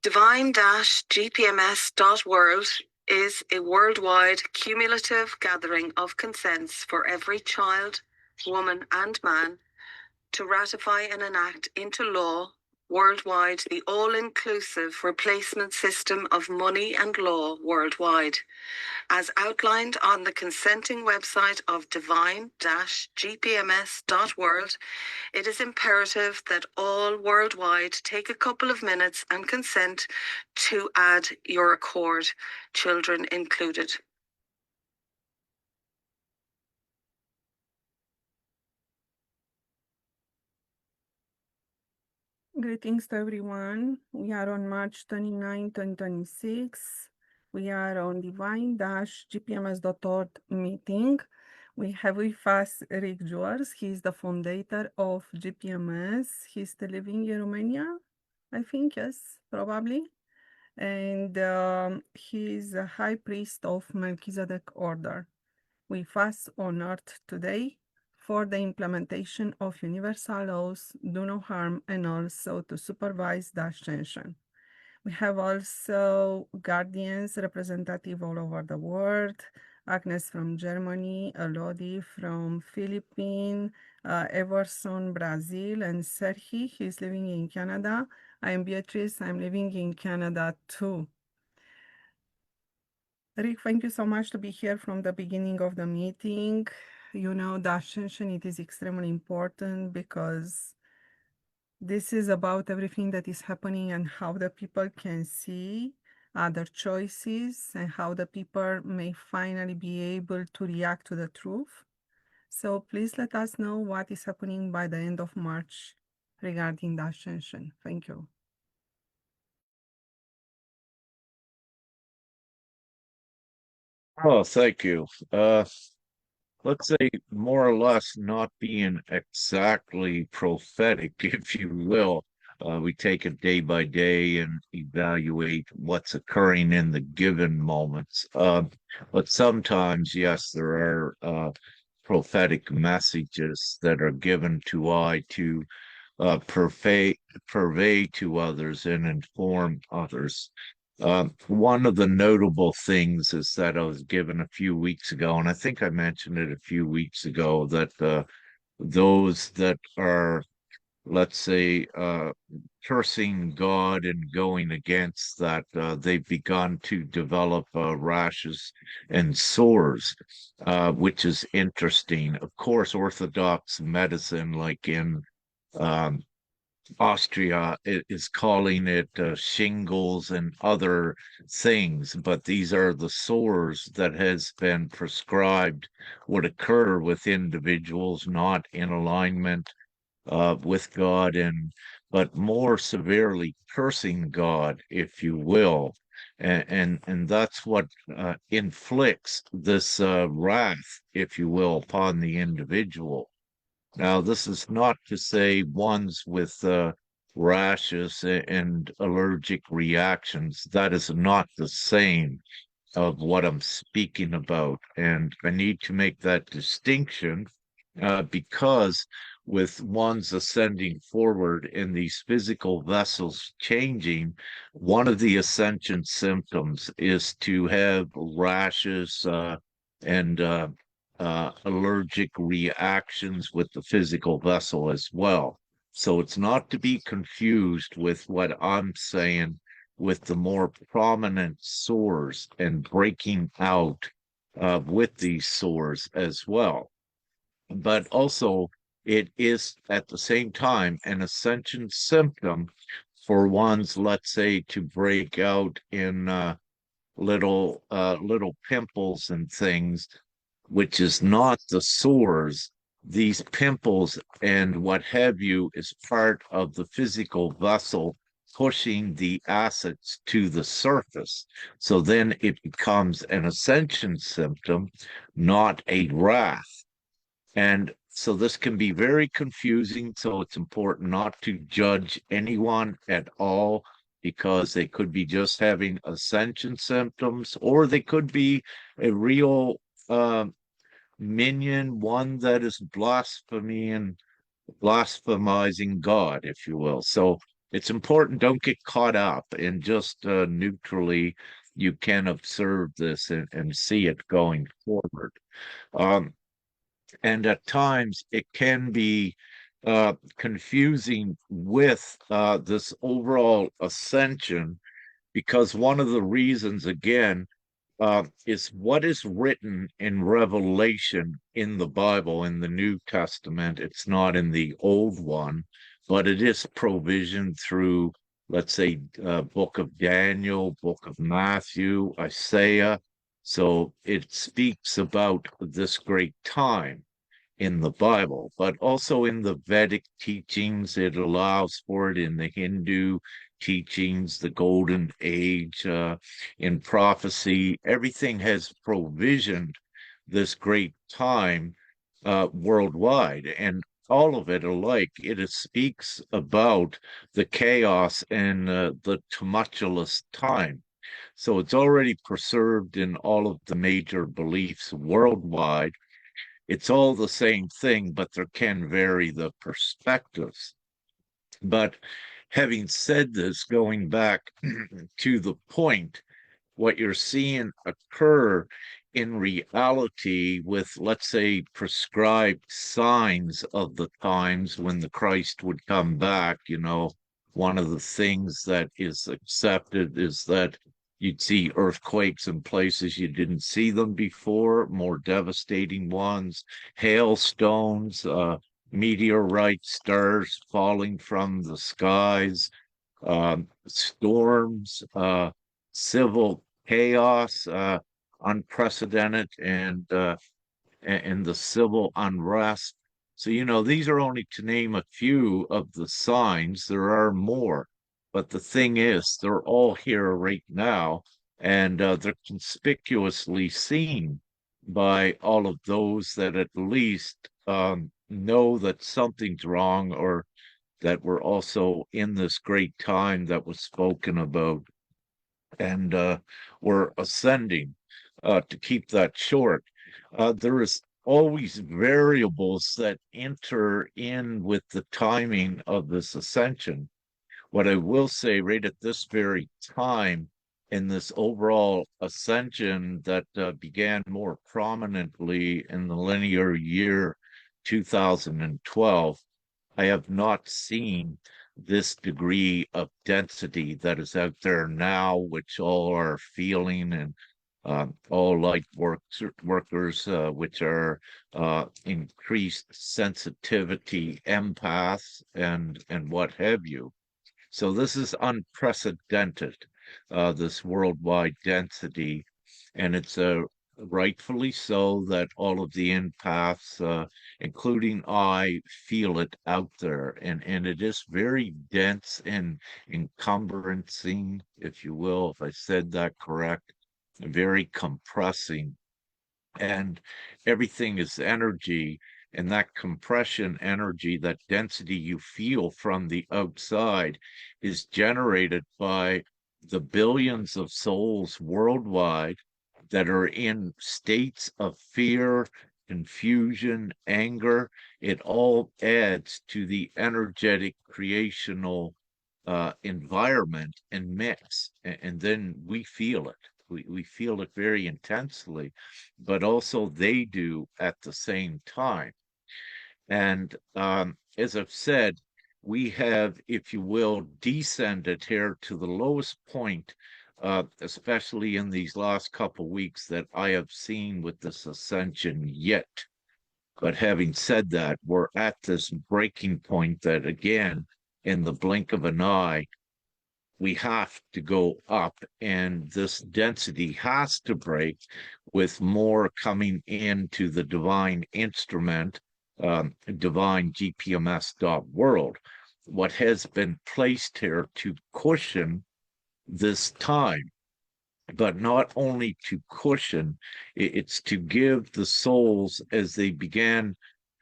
Divine-gpms.world is a worldwide cumulative gathering of consents for every child, woman, and man to ratify and enact into law worldwide the all-inclusive replacement system of money and law worldwide. As outlined on the consenting website of divine-gpms.world, it is imperative that all worldwide take a couple of minutes and consent to add your accord, children included. Greetings to everyone. We are on March 29, 2026. We are on divine-gpms.org meeting. We have with us Rick George. He's the founder of GPMS. He's still living in Romania, I think, yes, probably. And he's a high priest of Melchizedek order. We fast on earth today for the implementation of universal laws, do no harm, and also to supervise the ascension. We have also guardians representative all over the world. Agnes from Germany, Elodie from Philippines, Everson, Brazil, and Serhi, he's living in Canada. I'm Beatrice, I'm living in Canada too. Rick, thank you so much to be here from the beginning of the meeting. You know, the ascension, it is extremely important because this is about everything that is happening and how the people can see other choices and how the people may finally be able to react to the truth. So please let us know what is happening by the end of March regarding the ascension. Thank you. Oh, thank you. Let's say more or less not being exactly prophetic, if you will. We take it day by day and evaluate what's occurring in the given moments. But sometimes, yes, there are prophetic messages that are given to I to purvey to others and inform others. One of the notable things is that I was given a few weeks ago, and I think I mentioned it a few weeks ago, that those that are, let's say, cursing God and going against that, they've begun to develop rashes and sores, which is interesting. Of course, Orthodox medicine, like in um, Austria is calling it shingles and other things, but these are the sores that has been prescribed would occur with individuals not in alignment with God and but more severely cursing God, if you will. And that's what inflicts this wrath, if you will, upon the individual. Now, this is not to say ones with rashes and allergic reactions. That is not the same of what I'm speaking about. And I need to make that distinction because with ones ascending forward and these physical vessels changing, one of the ascension symptoms is to have rashes and allergic reactions with the physical vessel as well. So it's not to be confused with what I'm saying with the more prominent sores and breaking out with these sores as well. But also, it is at the same time an ascension symptom for one's, let's say, to break out in little pimples and things, which is not the sores. These pimples and what have you is part of the physical vessel pushing the acids to the surface. So then it becomes an ascension symptom, not a wrath. And so this can be very confusing. So it's important not to judge anyone at all because they could be just having ascension symptoms or they could be a real minion, one that is blasphemy and blasphemizing God, if you will. So it's important, don't get caught up, and just neutrally you can observe this and see it going forward. Um, and at times it can be confusing with this overall ascension, because one of the reasons, again, is what is written in Revelation in the Bible, in the New Testament. It's not in the old one, but it is provision through, let's say, book of Daniel, book of Matthew, Isaiah. So it speaks about this great time in the Bible, but also in the Vedic teachings. It allows for it in the Hindu teachings, the Golden Age, in prophecy. Everything has provisioned this great time worldwide, and all of it alike. It speaks about the chaos and the tumultuous time. So it's already preserved in all of the major beliefs worldwide. It's all the same thing, but there can vary the perspectives. But having said this, going back to the point, what you're seeing occur in reality with, let's say, prescribed signs of the times when the Christ would come back, one of the things that is accepted is that you'd see earthquakes in places you didn't see them before, more devastating ones, hailstones, meteorites, stars falling from the skies, storms, civil chaos, unprecedented, and the civil unrest. So, these are only to name a few of the signs. There are more, but the thing is, they're all here right now, and they're conspicuously seen by all of those that at least know that something's wrong, or that we're also in this great time that was spoken about, and we're ascending. To keep that short, there is always variables that enter in with the timing of this ascension. What I will say right at this very time, in this overall ascension that began more prominently in the linear year 2012, I have not seen this degree of density that is out there now, which all are feeling, and all light workers, which are increased sensitivity, empaths, and what have you. So this is unprecedented, this worldwide density, and it's rightfully so that all of the empaths, including I, feel it out there, and it is very dense and encumberancing, if you will, if I said that correct, very compressing, and everything is energy. And that compression energy, that density you feel from the outside, is generated by the billions of souls worldwide that are in states of fear, confusion, anger. It all adds to the energetic creational environment and mix, and then we feel it. We feel it very intensely, but also they do at the same time. And as I've said, we have, if you will, descended here to the lowest point, especially in these last couple weeks, that I have seen with this ascension yet. But having said that, we're at this breaking point that, again, in the blink of an eye, we have to go up, and this density has to break with more coming into the divine instrument, Divine-gpms.world. What has been placed here to cushion this time, but not only to cushion, it's to give the souls, as they began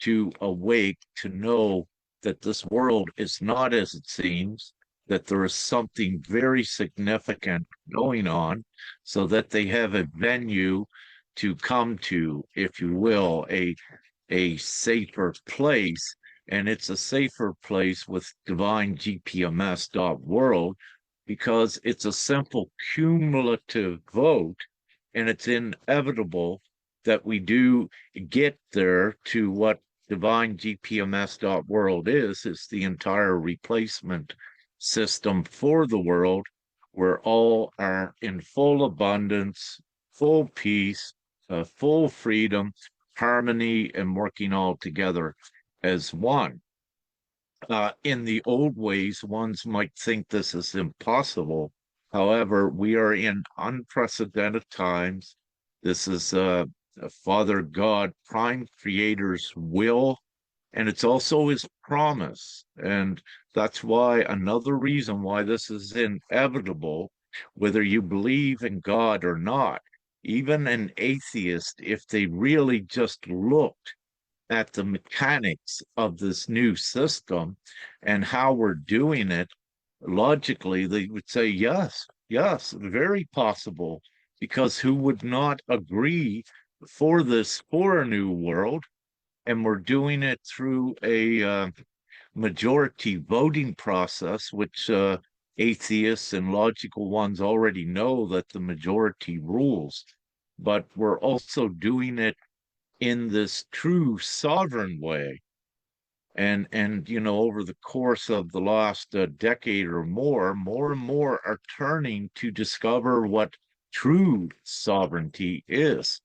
to awake, to know that this world is not as it seems, that there is something very significant going on, so that they have a venue to come to, if you will, a safer place, and it's a safer place with Divine-gpms.world because it's a simple cumulative vote, and it's inevitable that we do get there to what Divine-gpms.world is. It's the entire replacement system for the world where all are in full abundance, full peace, full freedom, harmony, and working all together as one. In the old ways, ones might think this is impossible. However, we are in unprecedented times. This is Father God, Prime Creator's will, and it's also his promise. And that's why another reason why this is inevitable, whether you believe in God or not. Even an atheist, if they really just looked at the mechanics of this new system and how we're doing it, logically, they would say, yes, yes, very possible, because who would not agree for this, for a new world? And we're doing it through a majority voting process, which atheists and logical ones already know that the majority rules. But we're also doing it in this true sovereign way. And you know, over the course of the last decade or more and more are turning to discover what true sovereignty is.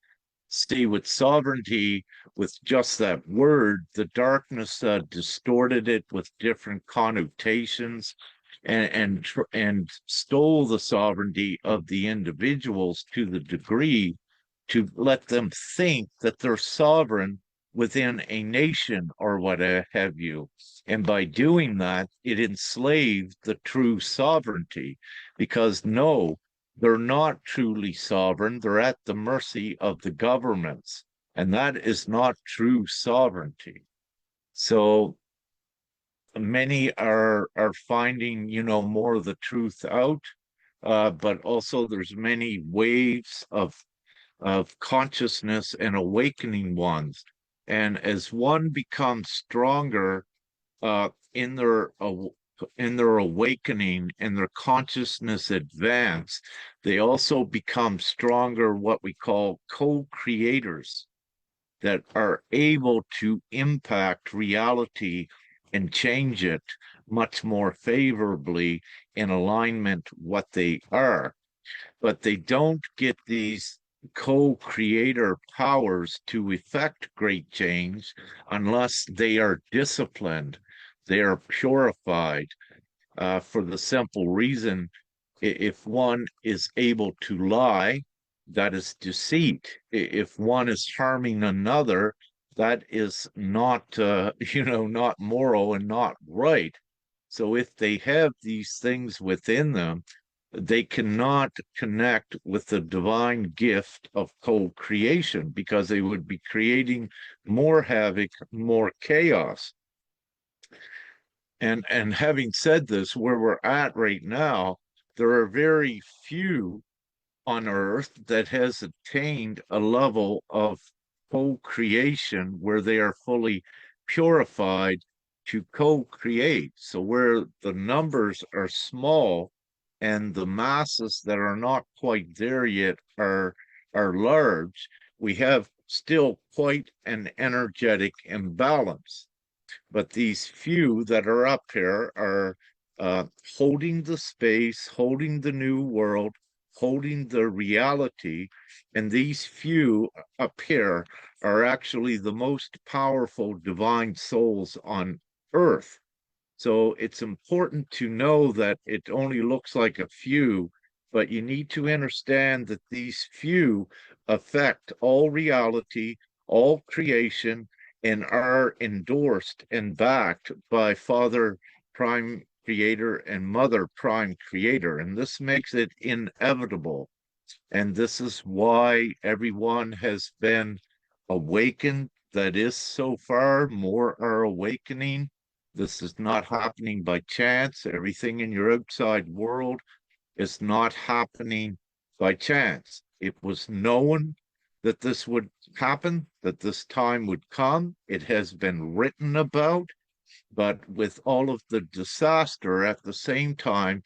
See, with sovereignty, with just that word, the darkness distorted it with different connotations and stole the sovereignty of the individuals to the degree to let them think that they're sovereign within a nation or what have you. And by doing that, it enslaved the true sovereignty, because no, they're not truly sovereign. They're at the mercy of the governments, and that is not true sovereignty. So many are finding, you know, more of the truth out, but also there's many waves of consciousness and awakening ones. And as one becomes stronger in their awakening and their consciousness advance, they also become stronger, what we call co-creators, that are able to impact reality and change it much more favorably in alignment what they are. But they don't get these co-creator powers to effect great change unless they are disciplined, they are purified, for the simple reason, if one is able to lie, that is deceit. If one is harming another, that is not, not moral and not right. So if they have these things within them, they cannot connect with the divine gift of co-creation, because they would be creating more havoc, more chaos. And having said this, where we're at right now, there are very few on earth that has attained a level of co-creation where they are fully purified to co-create. So where the numbers are small and the masses that are not quite there yet are large, we have still quite an energetic imbalance. But these few that are up here are holding the space, holding the new world, holding the reality. And these few up here are actually the most powerful divine souls on earth. So it's important to know that it only looks like a few, but you need to understand that these few affect all reality, all creation, and are endorsed and backed by Father Prime Creator and Mother Prime Creator. And this makes it inevitable. And this is why everyone has been awakened. That is, so far, more are awakening. This is not happening by chance. Everything in your outside world is not happening by chance. It was known that this would happen, that this time would come. It has been written about. but with all of the disaster at the same time,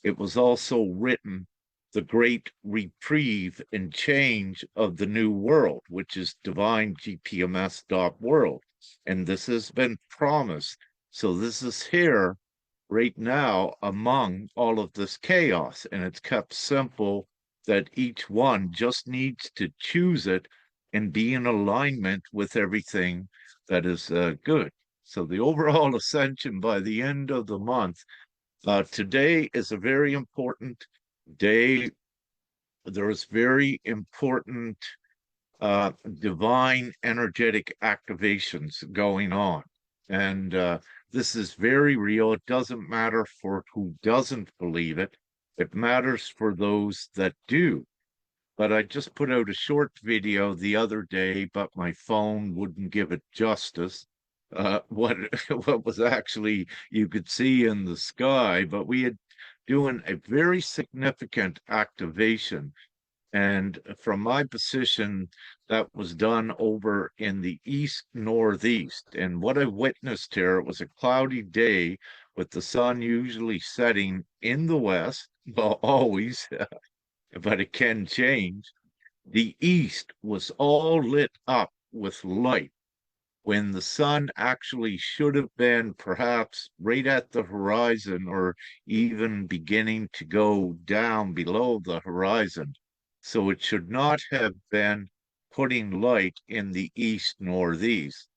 it was also written the great reprieve and change of the new world, which is Divine-gpms.world. And this has been promised. So this is here right now among all of this chaos. And it's kept simple that each one just needs to choose it and be in alignment with everything that is good. So the overall ascension by the end of the month, today is a very important day. There's very important divine energetic activations going on. And this is very real. It doesn't matter for who doesn't believe it. It matters for those that do. But I just put out a short video the other day, but my phone wouldn't give it justice. What what was actually you could see in the sky, but we had doing a very significant activation. And from my position, that was done over in the east northeast. And what I witnessed here, it was a cloudy day with the sun usually setting in the west, well, always, but it can change. The east was all lit up with light when the sun actually should have been perhaps right at the horizon or even beginning to go down below the horizon. So it should not have been putting light in the east northeast.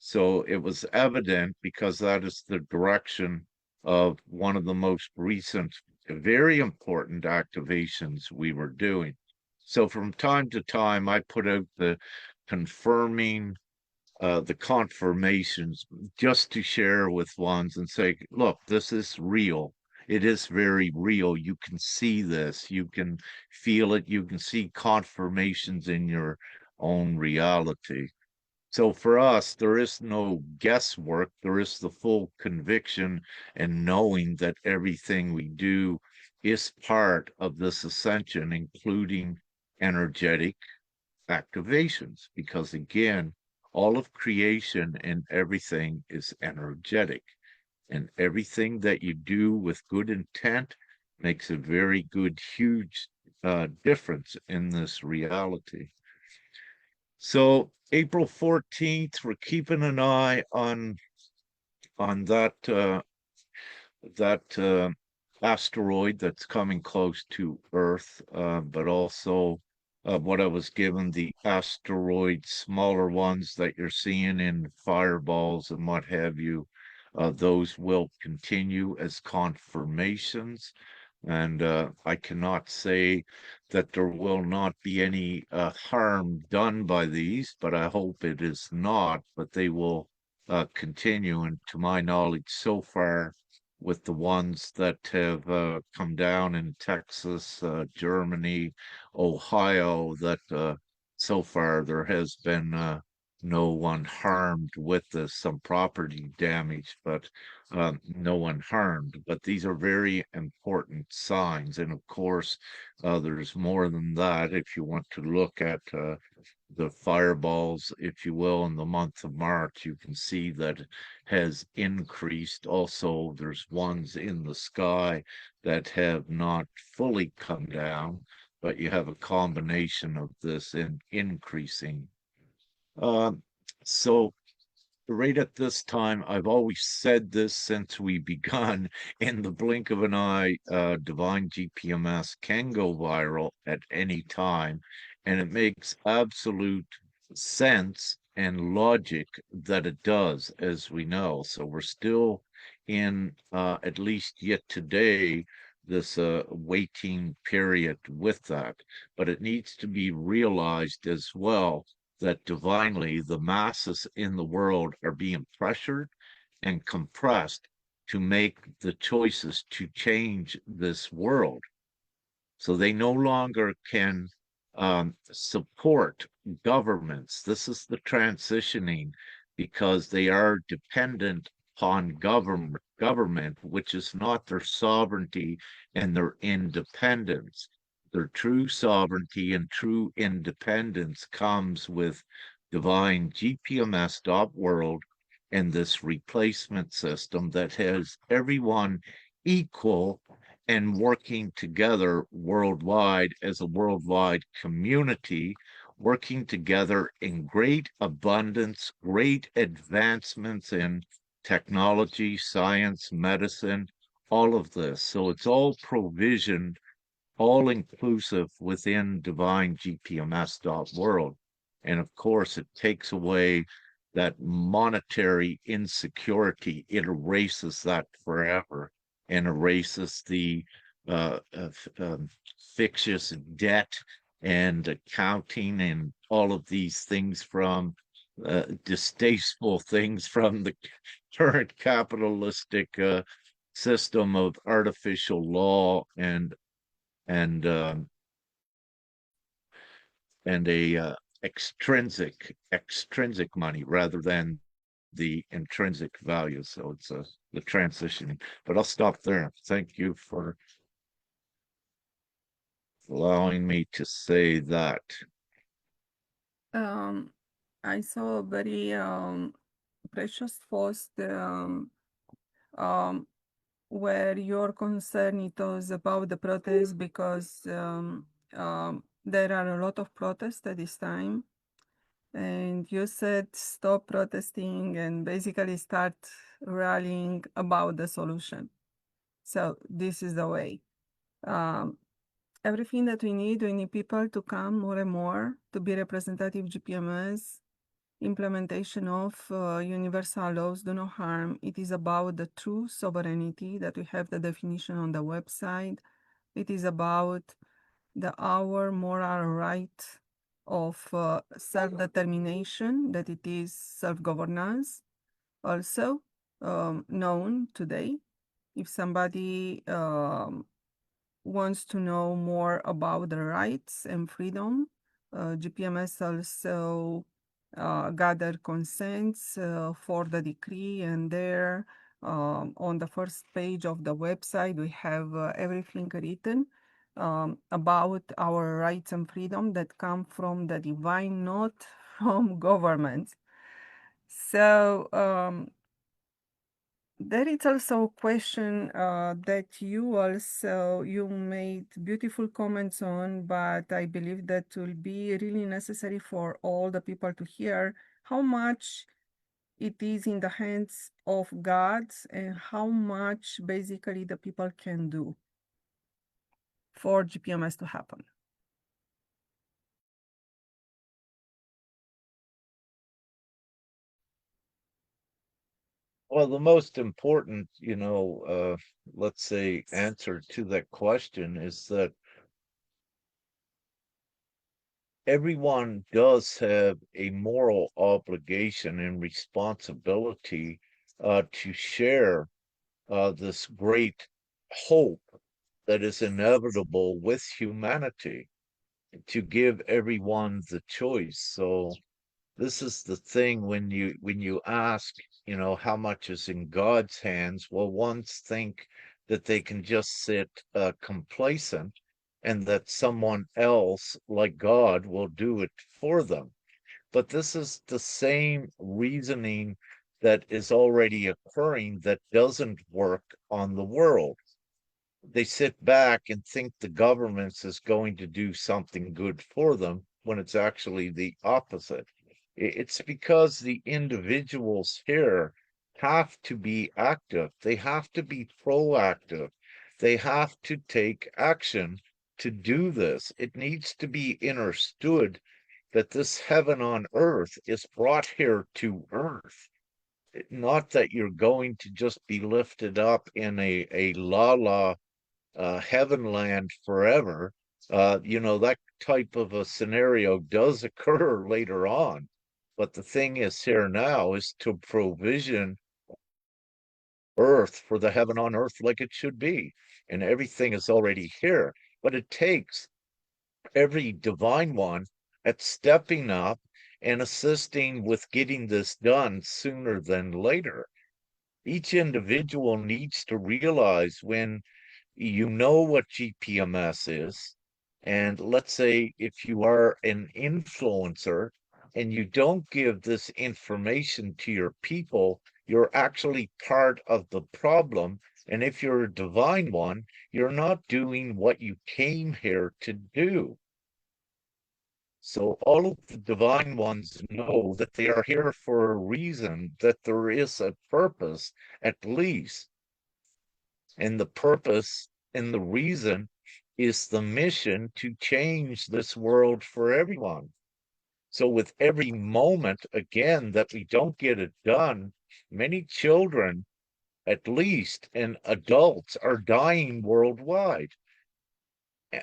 So it was evident because that is the direction of one of the most recent, very important activations we were doing. So from time to time, I put out the confirming the confirmations just to share with ones and say, look, this is real. It is very real. You can see this, you can feel it, you can see confirmations in your own reality. So for us, there is no guesswork, there is the full conviction and knowing that everything we do is part of this ascension, including energetic activations, because again, all of creation and everything is energetic, and everything that you do with good intent makes a very good, huge difference in this reality. So April 14th, we're keeping an eye on that asteroid that's coming close to Earth, but also what I was given, the asteroids, smaller ones that you're seeing in fireballs and what have you, those will continue as confirmations. And I cannot say that there will not be any harm done by these, but I hope it is not, but they will continue. And to my knowledge, so far, with the ones that have come down in Texas, Germany, Ohio, that so far there has been no one harmed with this, some property damage, but no one harmed. But these are very important signs. And of course, there's more than that. If you want to look at the fireballs, if you will, in the month of March, you can see that has increased. Also, there's ones in the sky that have not fully come down, but you have a combination of this in increasing. So right at this time, I've always said this since we begun, in the blink of an eye, Divine GPMS can go viral at any time, and it makes absolute sense and logic that it does, as we know. So we're still in, at least yet today, this waiting period with that, but it needs to be realized as well that divinely the masses in the world are being pressured and compressed to make the choices to change this world. So they no longer can support governments. This is the transitioning because they are dependent upon government, which is not their sovereignty and their independence. Their true sovereignty and true independence comes with Divine-gpms.world and this replacement system that has everyone equal and working together worldwide as a worldwide community, working together in great abundance, great advancements in technology, science, medicine, all of this. So it's all provision, all inclusive within Divine-gpms.world. And of course, it takes away that monetary insecurity. It erases that forever and erases the uh, uh, fictitious debt and accounting and all of these things from distasteful things from the current capitalistic system of artificial law and um, and a extrinsic money rather than the intrinsic value. So it's the transition. But I'll stop there. Thank you for allowing me to say that. I saw a very precious post um, where your concern it was about the protest because there are a lot of protests at this time. And you said stop protesting and basically start rallying about the solution. So this is the way. Um, Everything that we need people to come more and more to be representative GPMS, implementation of universal laws do no harm. It is about the true sovereignty that we have the definition on the website. It is about our moral right of self-determination, that it is self-governance, also known today. If somebody wants to know more about the rights and freedom, GPMS also gather consents for the decree, and there on the first page of the website we have everything written about our rights and freedom that come from the divine, not from government. So there is also a question that you made beautiful comments on, but I believe that will be really necessary for all the people to hear how much it is in the hands of God and how much basically the people can do for GPMS to happen. Well, the most important, let's say, answer to that question is that everyone does have a moral obligation and responsibility to share this great hope that is inevitable with humanity, to give everyone the choice. So this is the thing when you ask, how much is in God's hands, well, ones think that they can just sit complacent and that someone else like God will do it for them. But this is the same reasoning that is already occurring that doesn't work on the world. They sit back and think the government is going to do something good for them when it's actually the opposite. It's because the individuals here have to be active. They have to be proactive. They have to take action to do this. It needs to be understood that this heaven on earth is brought here to earth. Not that you're going to just be lifted up in a la heaven land forever. That type of a scenario does occur later on. But the thing is here now is to provision earth for the heaven on earth like it should be. And everything is already here. But it takes every divine one at stepping up and assisting with getting this done sooner than later. Each individual needs to realize when you know what GPMS is, and let's say if you are an influencer, and you don't give this information to your people, you're actually part of the problem. And if you're a divine one, you're not doing what you came here to do. So all of the divine ones know that they are here for a reason, that there is a purpose at least. And the purpose and the reason is the mission to change this world for everyone. So with every moment, again, that we don't get it done, many children, at least, and adults are dying worldwide.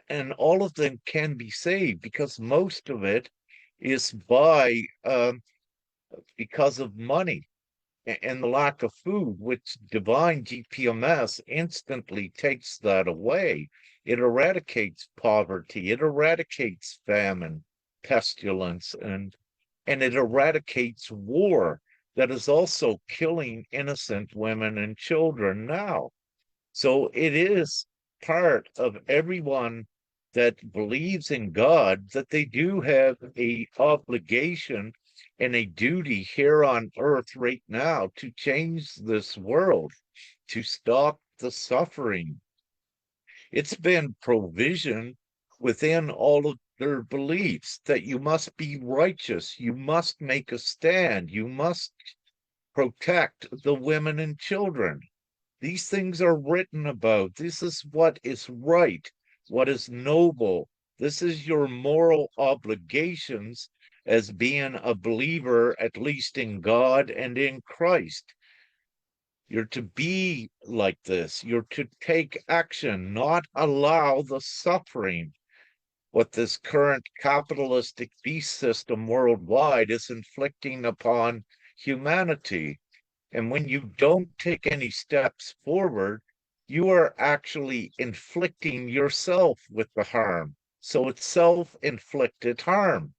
And all of them can be saved because most of it is because of money and the lack of food, which divine GPMS instantly takes that away. It eradicates poverty, it eradicates famine, pestilence, and it eradicates war that is also killing innocent women and children now. So it is part of everyone that believes in God that they do have a obligation and a duty here on earth right now to change this world, to stop the suffering. It's been provision within all of their beliefs that you must be righteous, you must make a stand, you must protect the women and children. These things are written about. This is what is right, what is noble. This is your moral obligations as being a believer, at least in God and in Christ. You're to be like this. You're to take action, not allow the suffering. What this current capitalistic beast system worldwide is inflicting upon humanity. And when you don't take any steps forward, you are actually inflicting yourself with the harm. So it's self-inflicted harm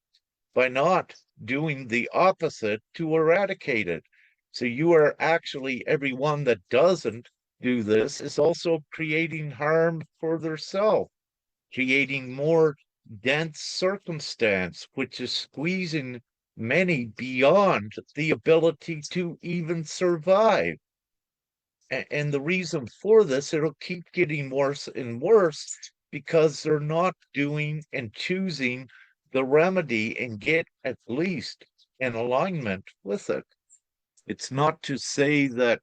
by not doing the opposite to eradicate it. So you are actually, everyone that doesn't do this is also creating harm for themselves, creating more dense circumstance, which is squeezing many beyond the ability to even survive. And the reason for this, it'll keep getting worse and worse because they're not doing and choosing the remedy and get at least in alignment with it. It's not to say that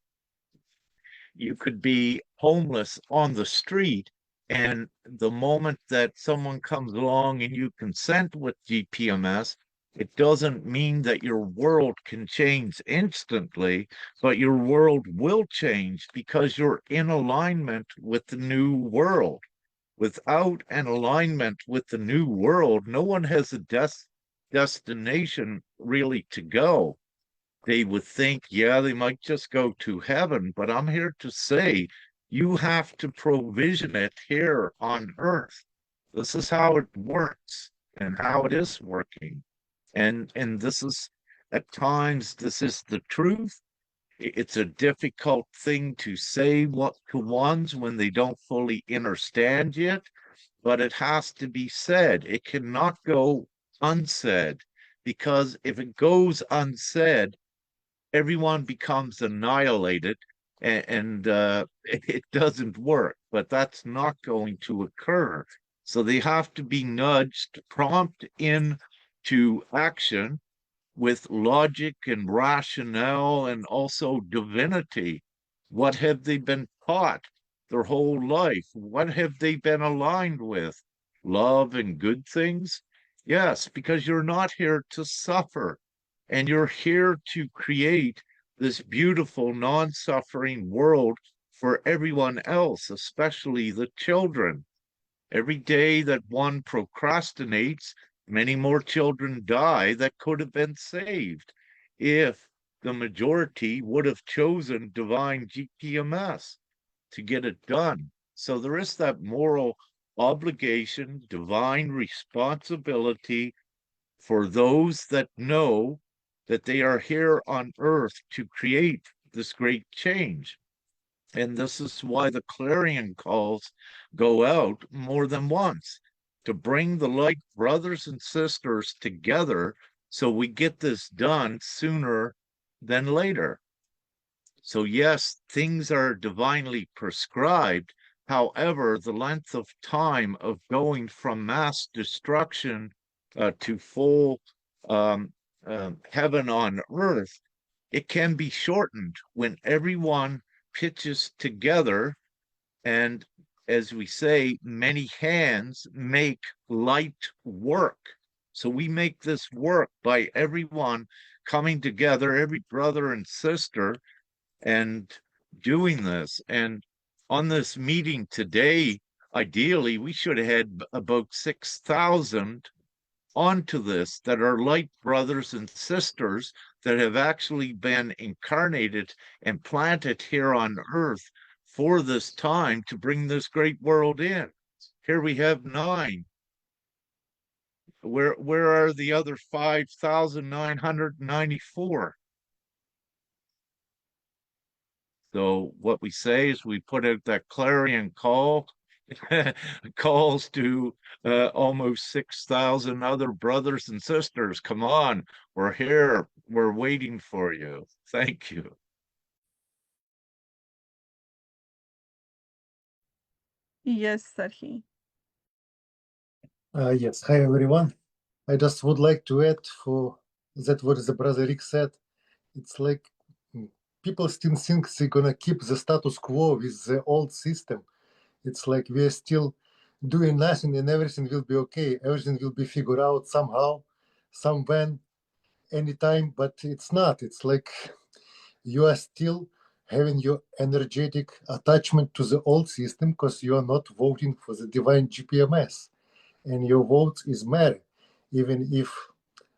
you could be homeless on the street, and the moment that someone comes along and you consent with GPMS, it doesn't mean that your world can change instantly, but your world will change because you're in alignment with the new world. Without an alignment with the new world, no one has a destination really to go. They would think, yeah, they might just go to heaven, but I'm here to say you have to provision it here on earth. This is how it works and how it is working. And this is at times this is the truth. It's a difficult thing to say what to ones when they don't fully understand yet, but it has to be said. It cannot go unsaid because if it goes unsaid, everyone becomes annihilated and it doesn't work, but that's not going to occur. So they have to be nudged, prompt into action with logic and rationale and also divinity. What have they been taught their whole life? What have they been aligned with? Love and good things? Yes, because you're not here to suffer. And you're here to create this beautiful, non-suffering world for everyone else, especially the children. Every day that one procrastinates, many more children die that could have been saved if the majority would have chosen divine GPMS to get it done. So there is that moral obligation, divine responsibility for those that know that they are here on earth to create this great change. And this is why the clarion calls go out more than once to bring the like brothers and sisters together So we get this done sooner than later. So yes, things are divinely prescribed. However, the length of time of going from mass destruction to full heaven on earth, it can be shortened when everyone pitches together. And as we say, many hands make light work. So we make this work by everyone coming together, every brother and sister, and doing this. And on this meeting today, ideally, we should have had about 6,000 onto this that are light brothers and sisters that have actually been incarnated and planted here on earth for this time to bring this great world in. Here we have 9. Where are the other 5,994? So what we say is we put out that clarion call, calls to almost 6,000 other brothers and sisters. Come on, we're here. We're waiting for you. Thank you. Yes, Serhi. Yes, hi everyone. I just would like to add for that what the brother Rick said. It's like people still think they're gonna keep the status quo with the old system. It's like we're still doing nothing and everything will be okay. Everything will be figured out somehow, somewhen, anytime, but it's not. It's like you are still having your energetic attachment to the old system because you are not voting for the divine GPMS. And your vote is matter. Even if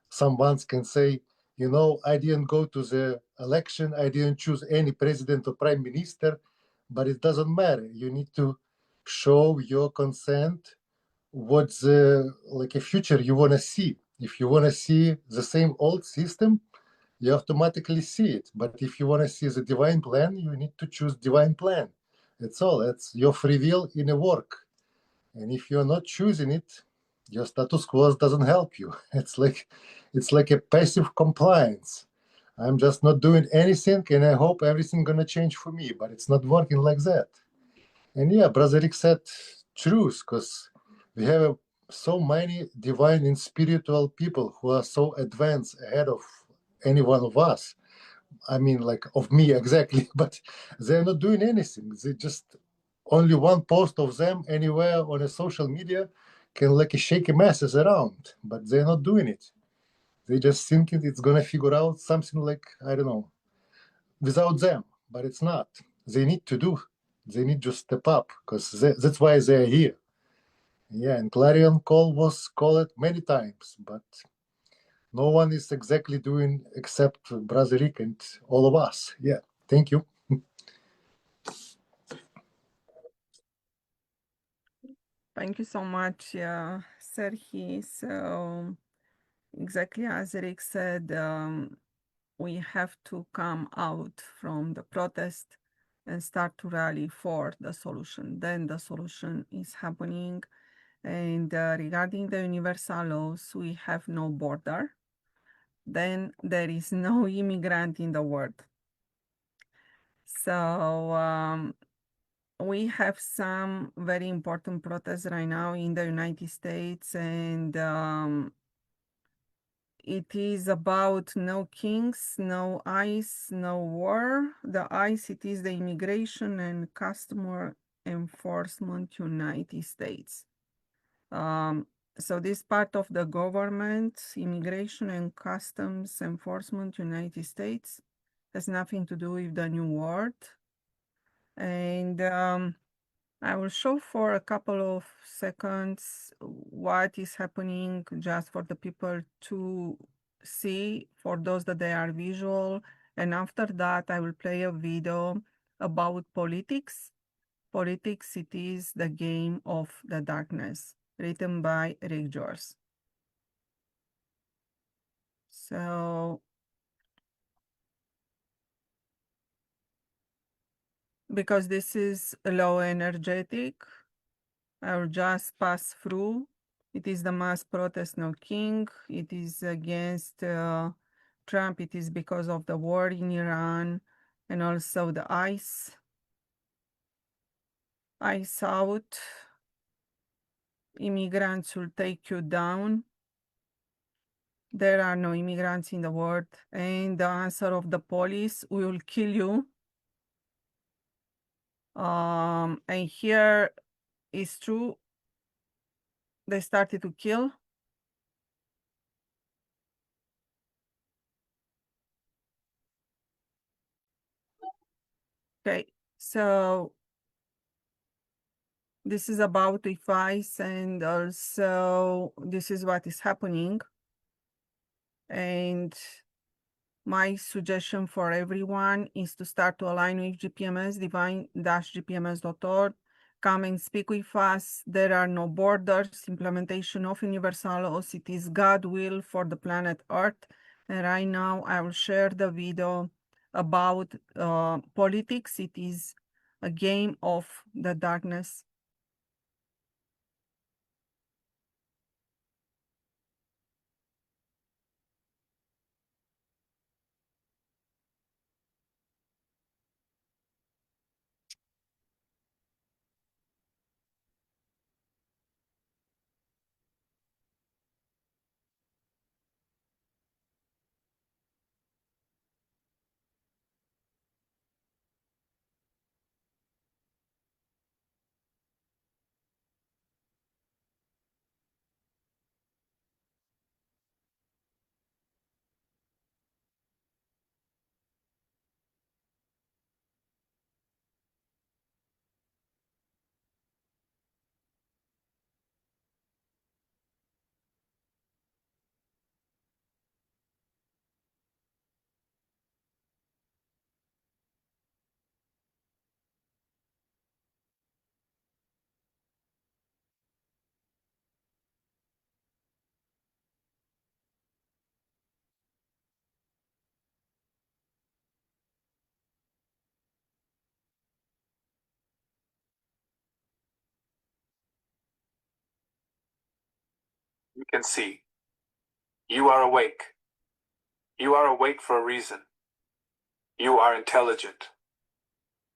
someone can say, you know, I didn't go to the election, I didn't choose any president or prime minister, but it doesn't matter. You need to show your consent, what's like a future you want to see. If you want to see the same old system, you automatically see it. But if you want to see the divine plan, you need to choose divine plan. That's all. That's your free will in a work. And if you're not choosing it, your status quo doesn't help you. It's like a passive compliance. I'm just not doing anything, and I hope everything gonna change for me. But it's not working like that. And yeah, Brother Rick said truth, because we have so many divine and spiritual people who are so advanced ahead of any one of us. I mean, like of me exactly, but they're not doing anything. They just only one post of them anywhere on a social media can like shake a masses around, but they're not doing it. They just thinking it's gonna figure out something like I don't know without them, but it's not. They need to do. They need to step up because that's why they're here. Yeah, and clarion call was called many times, but no one is exactly doing except Brother Rick and all of us. Yeah, thank you. Thank you so much, Serhi. So, exactly as Rick said, we have to come out from the protest and start to rally for the solution. Then the solution is happening. And regarding the universal laws, we have no border. Then there is no immigrant in the world. So we have some very important protests right now in the United States, and it is about no kings, no ICE, no war. The ICE, it is the Immigration and Customer Enforcement United States. So this part of the government, Immigration and Customs Enforcement United States, has nothing to do with the New World. And I will show for a couple of seconds what is happening just for the people to see, for those that they are visual. And after that, I will play a video about politics. Politics, it is the game of the darkness, written by Rick George. So, because this is low energetic, I will just pass through It is the mass protest, no king. It is against Trump. It is because of the war in Iran and also the ICE out. Immigrants will take you down. There are no immigrants in the world. And the answer of the police, we will kill you. And here is true. They started to kill. Okay, so this is about device, and also this is what is happening. And my suggestion for everyone is to start to align with GPMS, Divine-gpms.world. Come and speak with us. There are no borders. Implementation of universal laws. It is God's will for the planet Earth. And right now I will share the video about politics. It is a game of the darkness. You can see. You are awake. You are awake for a reason. You are intelligent.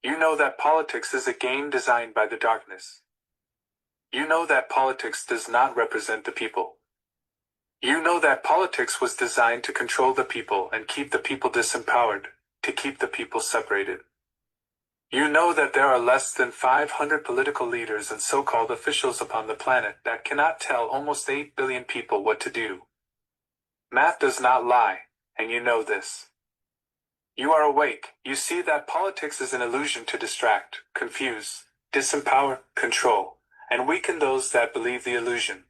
You know that politics is a game designed by the darkness. You know that politics does not represent the people. You know that politics was designed to control the people and keep the people disempowered, to keep the people separated. You know that there are less than 500 political leaders and so-called officials upon the planet that cannot tell almost 8 billion people what to do. Math does not lie, and you know this. You are awake. You see that politics is an illusion to distract, confuse, disempower, control, and weaken those that believe the illusion.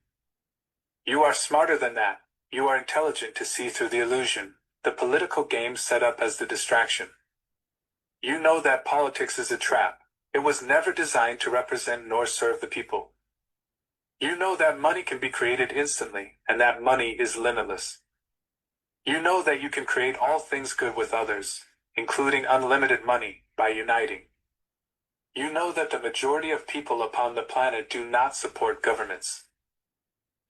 You are smarter than that. You are intelligent to see through the illusion, the political game set up as the distraction. You know that politics is a trap. It was never designed to represent nor serve the people. You know that money can be created instantly, and that money is limitless. You know that you can create all things good with others, including unlimited money, by uniting. You know that the majority of people upon the planet do not support governments.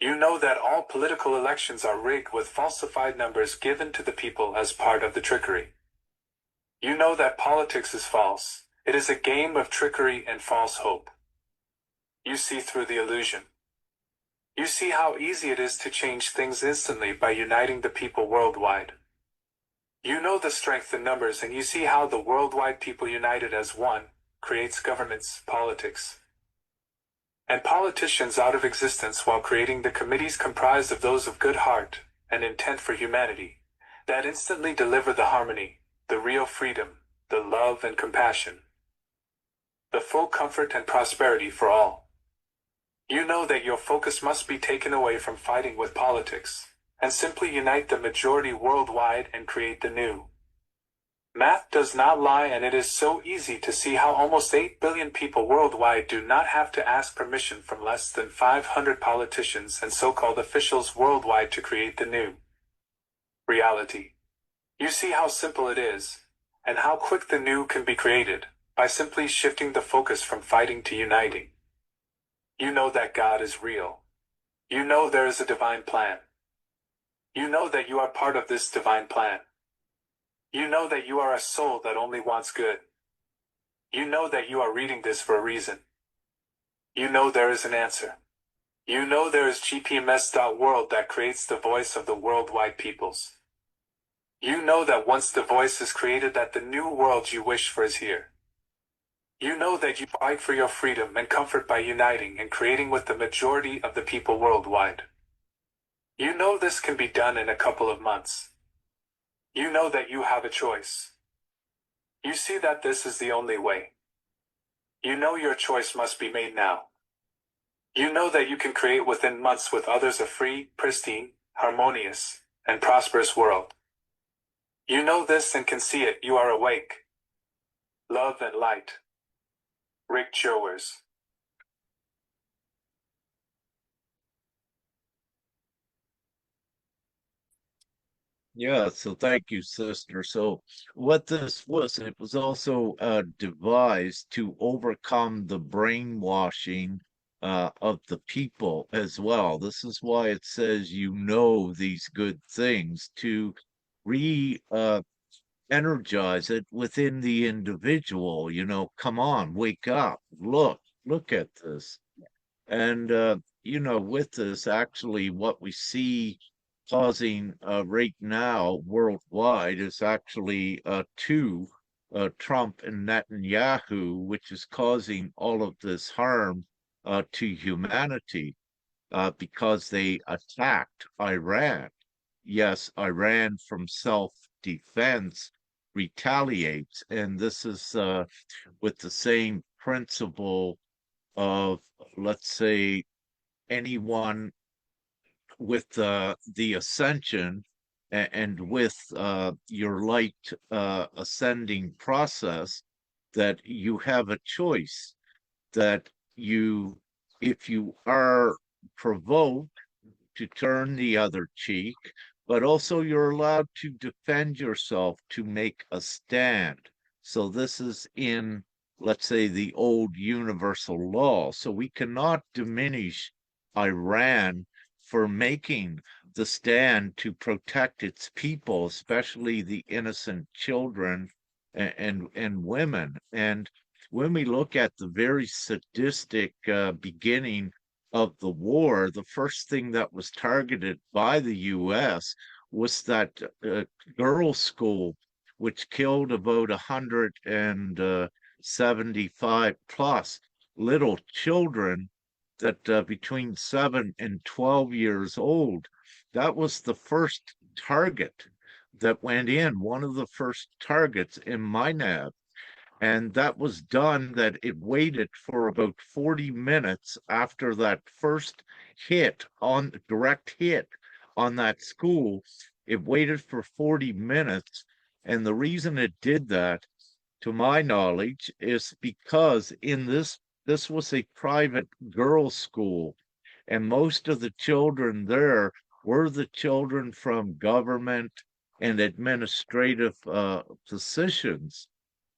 You know that all political elections are rigged with falsified numbers given to the people as part of the trickery. You know that politics is false. It is a game of trickery and false hope. You see through the illusion. You see how easy it is to change things instantly by uniting the people worldwide. You know the strength in numbers, and you see how the worldwide people united as one creates governments, politics, and politicians out of existence, while creating the committees comprised of those of good heart and intent for humanity that instantly deliver the harmony, the real freedom, the love and compassion, the full comfort and prosperity for all. You know that your focus must be taken away from fighting with politics, and simply unite the majority worldwide and create the new. Math does not lie, and it is so easy to see how almost 8 billion people worldwide do not have to ask permission from less than 500 politicians and so-called officials worldwide to create the new reality. You see how simple it is, and how quick the new can be created, by simply shifting the focus from fighting to uniting. You know that God is real. You know there is a divine plan. You know that you are part of this divine plan. You know that you are a soul that only wants good. You know that you are reading this for a reason. You know there is an answer. You know there is gpms.world that creates the voice of the worldwide peoples. You know that once the voice is created, that the new world you wish for is here. You know that you fight for your freedom and comfort by uniting and creating with the majority of the people worldwide. You know this can be done in a couple of months. You know that you have a choice. You see that this is the only way. You know your choice must be made now. You know that you can create within months with others a free, pristine, harmonious, and prosperous world. You know this and can see it. You are awake. Love and light. Rick Jowers. Yeah, so thank you, sister. So what this was, it was also devised to overcome the brainwashing of the people as well. This is why it says you know these good things to re energize it within the individual. You know, come on, wake up, look at this. And, you know, with this, actually, what we see causing right now worldwide is actually two, Trump and Netanyahu, which is causing all of this harm to humanity because they attacked Iran. Yes, Iran from self-defense retaliates, and this is with the same principle of, let's say, anyone with the ascension and with your light ascending process, that you have a choice, that you, if you are provoked, to turn the other cheek, but also you're allowed to defend yourself, to make a stand. So this is in, let's say, the old universal law. So we cannot diminish Iran for making the stand to protect its people, especially the innocent children and women. And when we look at the very sadistic beginning of the war, the first thing that was targeted by the U.S. was that girls' school, which killed about 175 plus little children that between 7 and 12 years old. That was the first target that went in, one of the first targets in MINAB. And that was done, that it waited for about 40 minutes after that first direct hit on that school. It waited for 40 minutes. And the reason it did that, to my knowledge, is because this was a private girls' school, and most of the children there were the children from government and administrative positions.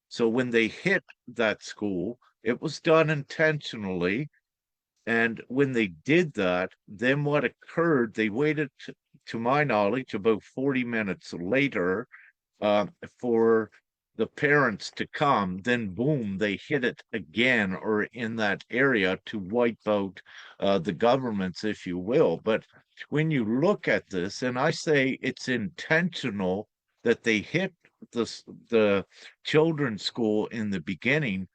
So when they hit that school, it was done intentionally. And when they did that, then what occurred, they waited, to my knowledge, about 40 minutes later for the parents to come. Then boom, they hit it again, or in that area, to wipe out the governments, if you will. But when you look at this, and I say it's intentional that they hit the children's school in the beginning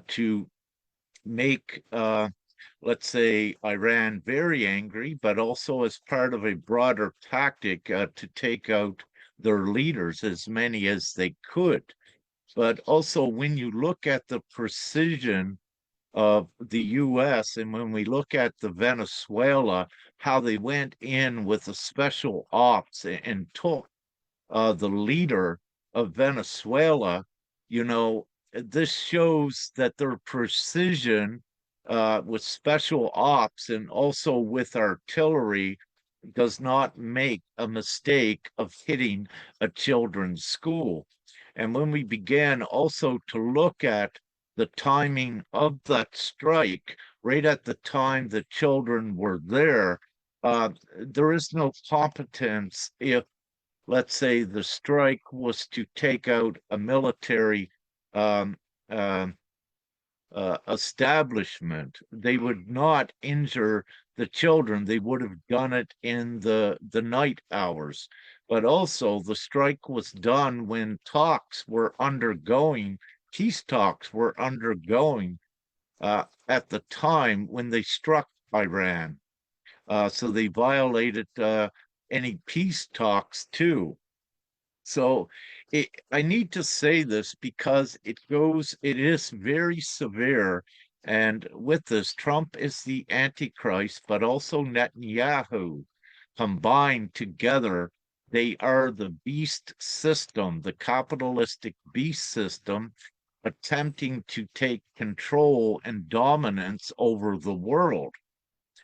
to make let's say, Iran very angry, but also as part of a broader tactic to take out their leaders, as many as they could. But also, when you look at the precision of the US, and when we look at the Venezuela, how they went in with a special ops and took the leader of Venezuela, you know, this shows that their precision with special ops and also with artillery does not make a mistake of hitting a children's school. And when we began also to look at the timing of that strike, right at the time the children were there, there is no competence if, let's say, the strike was to take out a military um, um, establishment. They would not injure the children. They would have done it in the night hours. But also, the strike was done when peace talks were undergoing at the time when they struck Iran. So they violated any peace talks too. So I need to say this because it is very severe. And with this, Trump is the Antichrist, but also Netanyahu. Combined together, they are the beast system, the capitalistic beast system, attempting to take control and dominance over the world.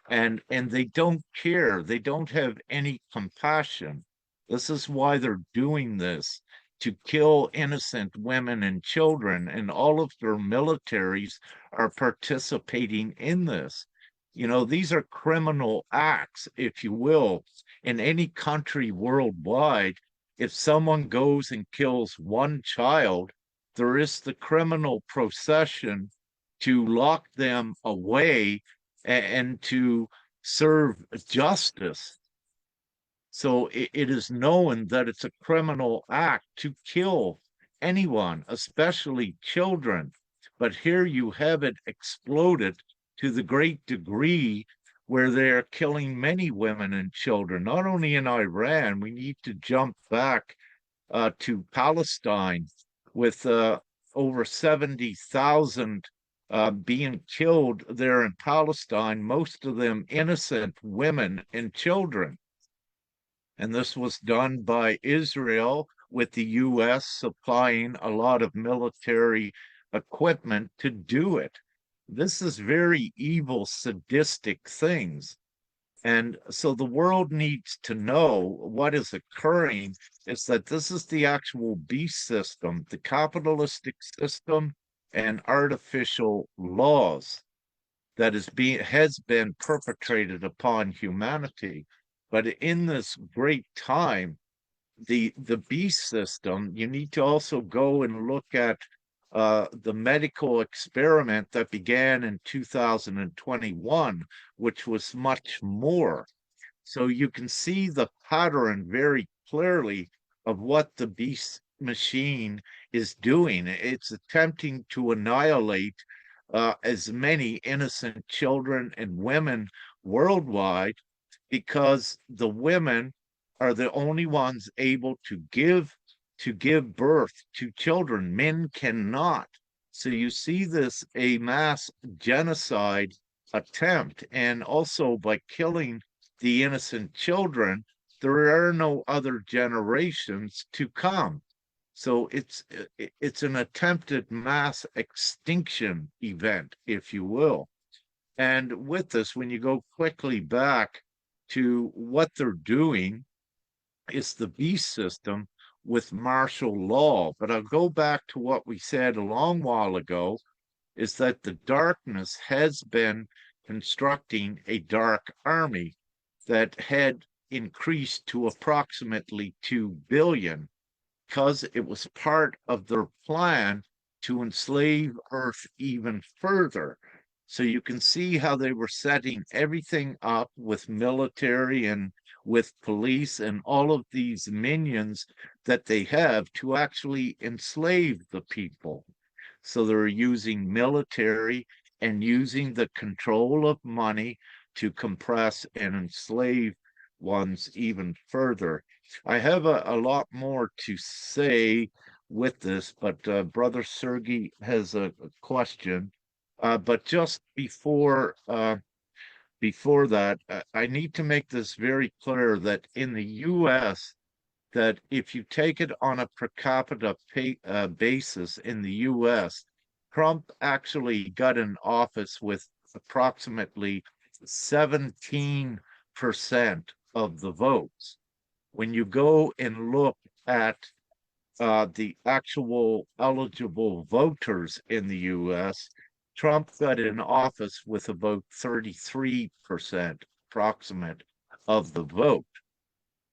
And they don't care. They don't have any compassion. This is why they're doing this, to kill innocent women and children, and all of their militaries are participating in this. You know, these are criminal acts, if you will. In any country worldwide, if someone goes and kills one child, there is the criminal procession to lock them away and to serve justice. So it is known that it's a criminal act to kill anyone, especially children. But here you have it exploded to the great degree where they're killing many women and children, not only in Iran. We need to jump back to Palestine with over 70,000 being killed there in Palestine, most of them innocent women and children. And this was done by Israel, with the US supplying a lot of military equipment to do it. This is very evil, sadistic things. And so the world needs to know what is occurring is that this is the actual beast system, the capitalistic system and artificial laws that has been perpetrated upon humanity. But in this great time, the beast system, you need to also go and look at the medical experiment that began in 2021, which was much more. So you can see the pattern very clearly of what the beast machine is doing. It's attempting to annihilate as many innocent children and women worldwide, because the women are the only ones able to give birth to children. Men cannot. So you see this a mass genocide attempt, and also by killing the innocent children, there are no other generations to come. So it's an attempted mass extinction event, if you will. And with this, when you go quickly back to what they're doing, it's the beast system with martial law. But I'll go back to what we said a long while ago, is that the darkness has been constructing a dark army that had increased to approximately 2 billion, because it was part of their plan to enslave Earth even further. So you can see how they were setting everything up with military and with police and all of these minions that they have to actually enslave the people. So they're using military and using the control of money to compress and enslave ones even further. I have a lot more to say with this, but Brother Sergey has a question. But just before that, I need to make this very clear that in the U.S., that if you take it on a per capita basis in the U.S., Trump actually got in office with approximately 17% of the votes. When you go and look at the actual eligible voters in the U.S., Trump got in office with about 33% approximate of the vote.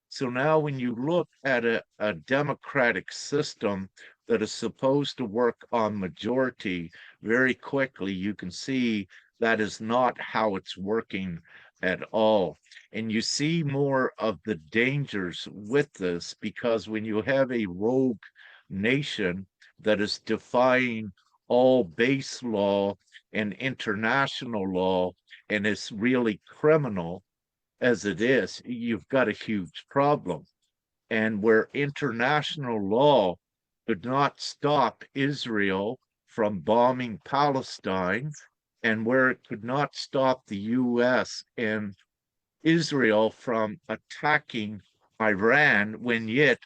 So now when you look at a democratic system that is supposed to work on majority, very quickly you can see that is not how it's working at all. And you see more of the dangers with this, because when you have a rogue nation that is defying all base law and international law and is really criminal as it is, you've got a huge problem. And where international law could not stop Israel from bombing Palestine, and where it could not stop the US and Israel from attacking Iran, when yet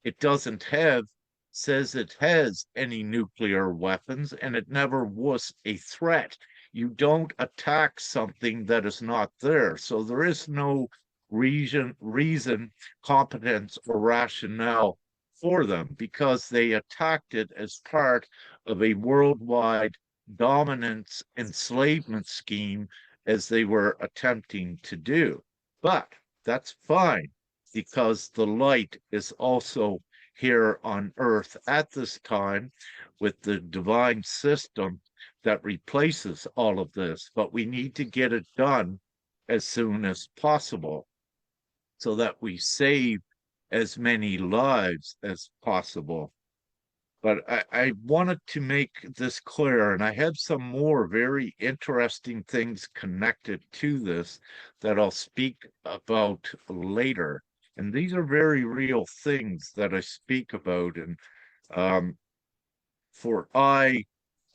it doesn't have, says it has any nuclear weapons, and it never was a threat. You don't attack something that is not there. So there is no reason, competence, or rationale for them, because they attacked it as part of a worldwide dominance enslavement scheme, as they were attempting to do. But that's fine, because the light is also here on earth at this time with the divine system that replaces all of this. But we need to get it done as soon as possible so that we save as many lives as possible. But I wanted to make this clear, and I have some more very interesting things connected to this that I'll speak about later. And these are very real things that I speak about. And for I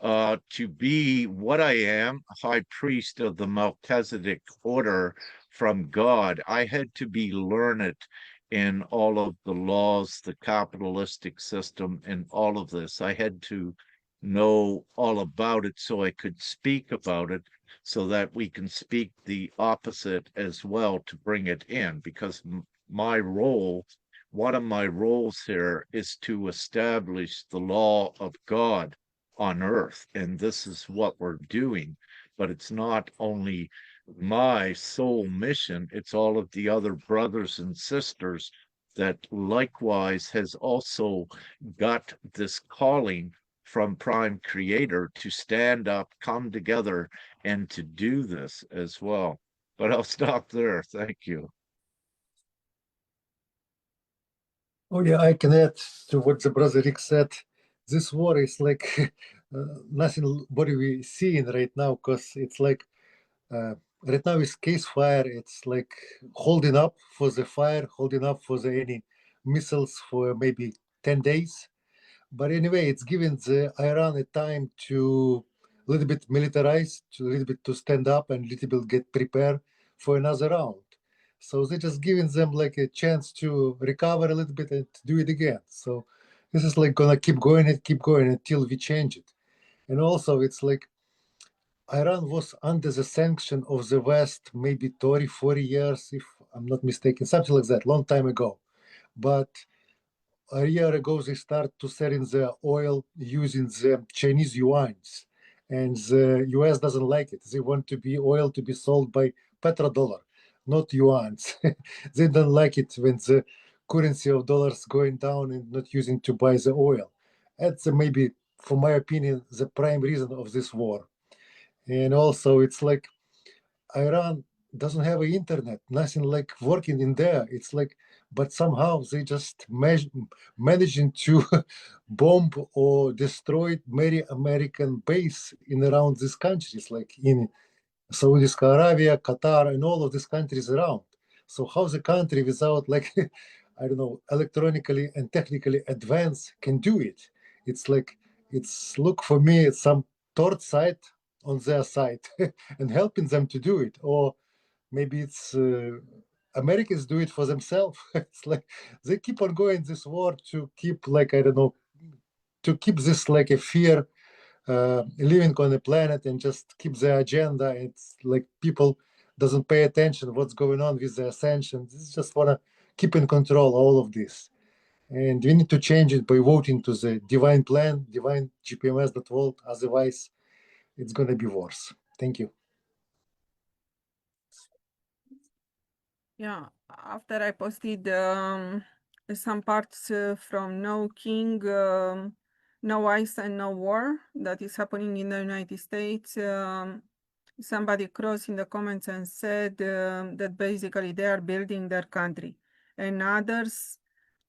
to be what I am, high priest of the Melchizedek order from God, I had to be learned in all of the laws, the capitalistic system, and all of this. I had to know all about it so I could speak about it, so that we can speak the opposite as well to bring it in, because my role, one of my roles here, is to establish the law of God on earth. And this is what we're doing. But it's not only my sole mission, it's all of the other brothers and sisters that likewise has also got this calling from Prime Creator to stand up, come together, and to do this as well. But I'll stop there. Thank you. Oh yeah, I can add to what the brother Rick said. This war is like nothing what we seeing right now, because it's like right now is case fire. It's like holding up for the fire, holding up for the any missiles for maybe 10 days. But anyway, it's giving the Iran a time to a little bit militarize, to a little bit to stand up and a little bit get prepared for another round. So they're just giving them like a chance to recover a little bit and do it again. So this is like gonna keep going until we change it. And also it's like Iran was under the sanction of the West maybe 30, 40 years, if I'm not mistaken, something like that, long time ago. But a year ago, they start to selling the oil using the Chinese yuans, and the US doesn't like it. They want to be oil to be sold by petrodollar, not yuans. They don't like it when the currency of dollars going down and not using to buy the oil. That's maybe, for my opinion, the prime reason of this war. And also, it's like Iran doesn't have an internet, nothing like working in there. It's like, but somehow they just managing to bomb or destroy many American base in around these countries, like in Saudi Arabia, Qatar, and all of these countries around. So how the country without like, I don't know, electronically and technically advanced can do it? It's like, it's look for me, it's some third side on their side and helping them to do it. Or maybe it's Americans do it for themselves. It's like they keep on going this war to keep like, I don't know, to keep this like a fear living on the planet and just keep the agenda. It's like people doesn't pay attention what's going on with the ascension. They just want to keep in control all of this. And we need to change it by voting to the divine plan, Divine-gpms.world. Otherwise, it's going to be worse. Thank you. Yeah, after I posted some parts from No King, No Ice and No War that is happening in the United States, somebody crossed in the comments and said that basically they are building their country. And others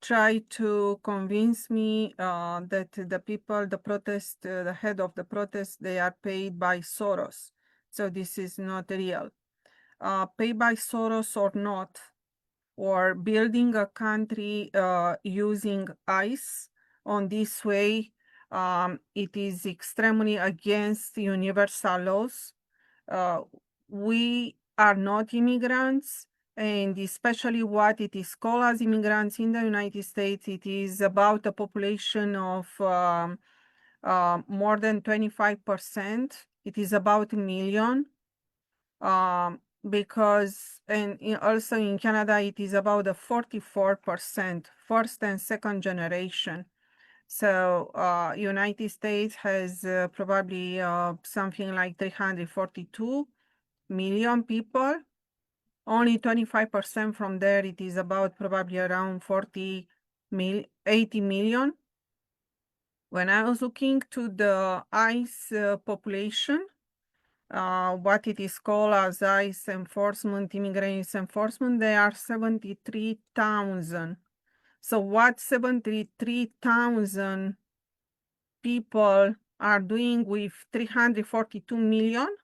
try to convince me that the people, the protest, the head of the protest, they are paid by Soros. So this is not real. Paid by Soros or not, or building a country using ICE on this way, it is extremely against universal laws. We are not immigrants, and especially what it is called as immigrants in the United States, it is about a population of more than 25%. It is about a million. Because also in Canada, it is about a 44%, first and second generation. So United States has probably something like 342 million people. Only 25% from there, it is about probably around 80 million. When I was looking to the ICE population, what it is called as ICE enforcement, immigrant enforcement, they are 73,000. So what 73,000 people are doing with 342 million?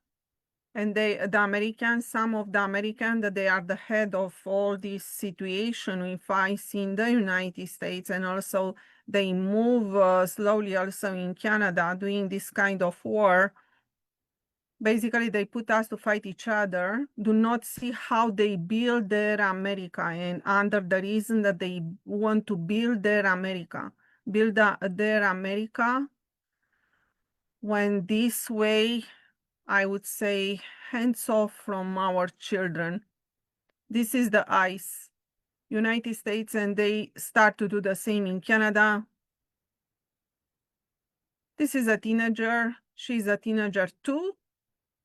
And the Americans, some of the Americans, that they are the head of all this situation with ICE in the United States, and also they move slowly also in Canada doing this kind of war. Basically, they put us to fight each other, do not see how they build their America, and under the reason that they want to build their America, their America, when this way, I would say, hands off from our children. This is the ICE, United States, and they start to do the same in Canada. This is a teenager, she's a teenager too.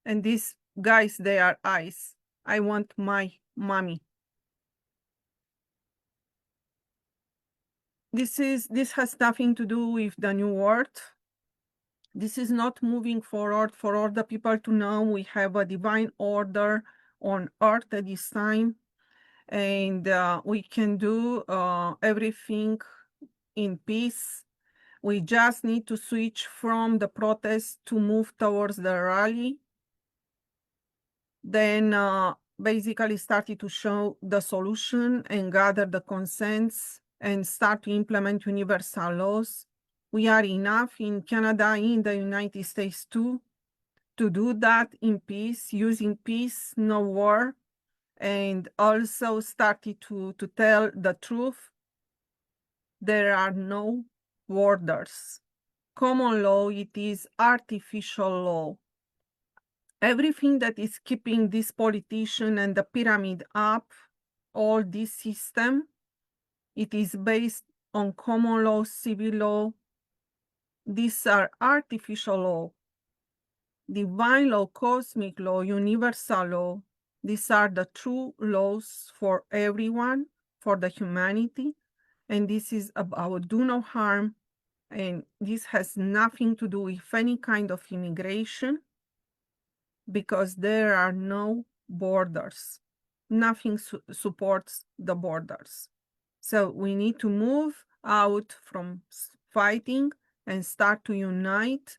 And these guys, they are ICE. I want my mommy. This has nothing to do with the new world. This is not moving forward for all the people to know we have a divine order on earth at this time. And we can do everything in peace. We just need to switch from the protest to move towards the rally. Then basically started to show the solution and gather the consents and start to implement universal laws. We are enough in Canada, in the United States too, to do that in peace, using peace, no war, and also started to tell the truth. There are no borders. Common law, it is artificial law. Everything that is keeping this politician and the pyramid up, all this system, it is based on common law, civil law. These are artificial law. Divine law, cosmic law, universal law. These are the true laws for everyone, for the humanity. And this is about do no harm. And this has nothing to do with any kind of immigration, because there are no borders. Nothing supports the borders. So we need to move out from fighting and start to unite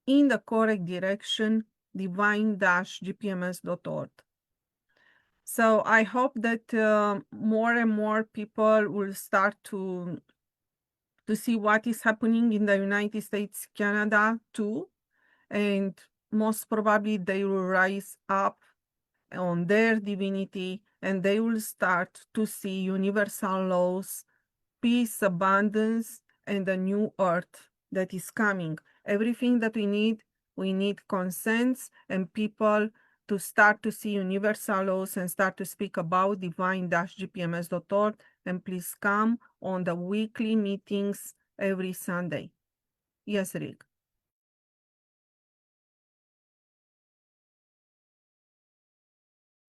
in the correct direction, divine-gpms.world. So I hope that more and more people will start to see what is happening in the United States, Canada too, and most probably they will rise up on their divinity and they will start to see universal laws, peace, abundance, and a new earth that is coming. Everything that we need consents and people to start to see universal laws and start to speak about divine-gpms.world. And please come on the weekly meetings every Sunday. Yes, Rick.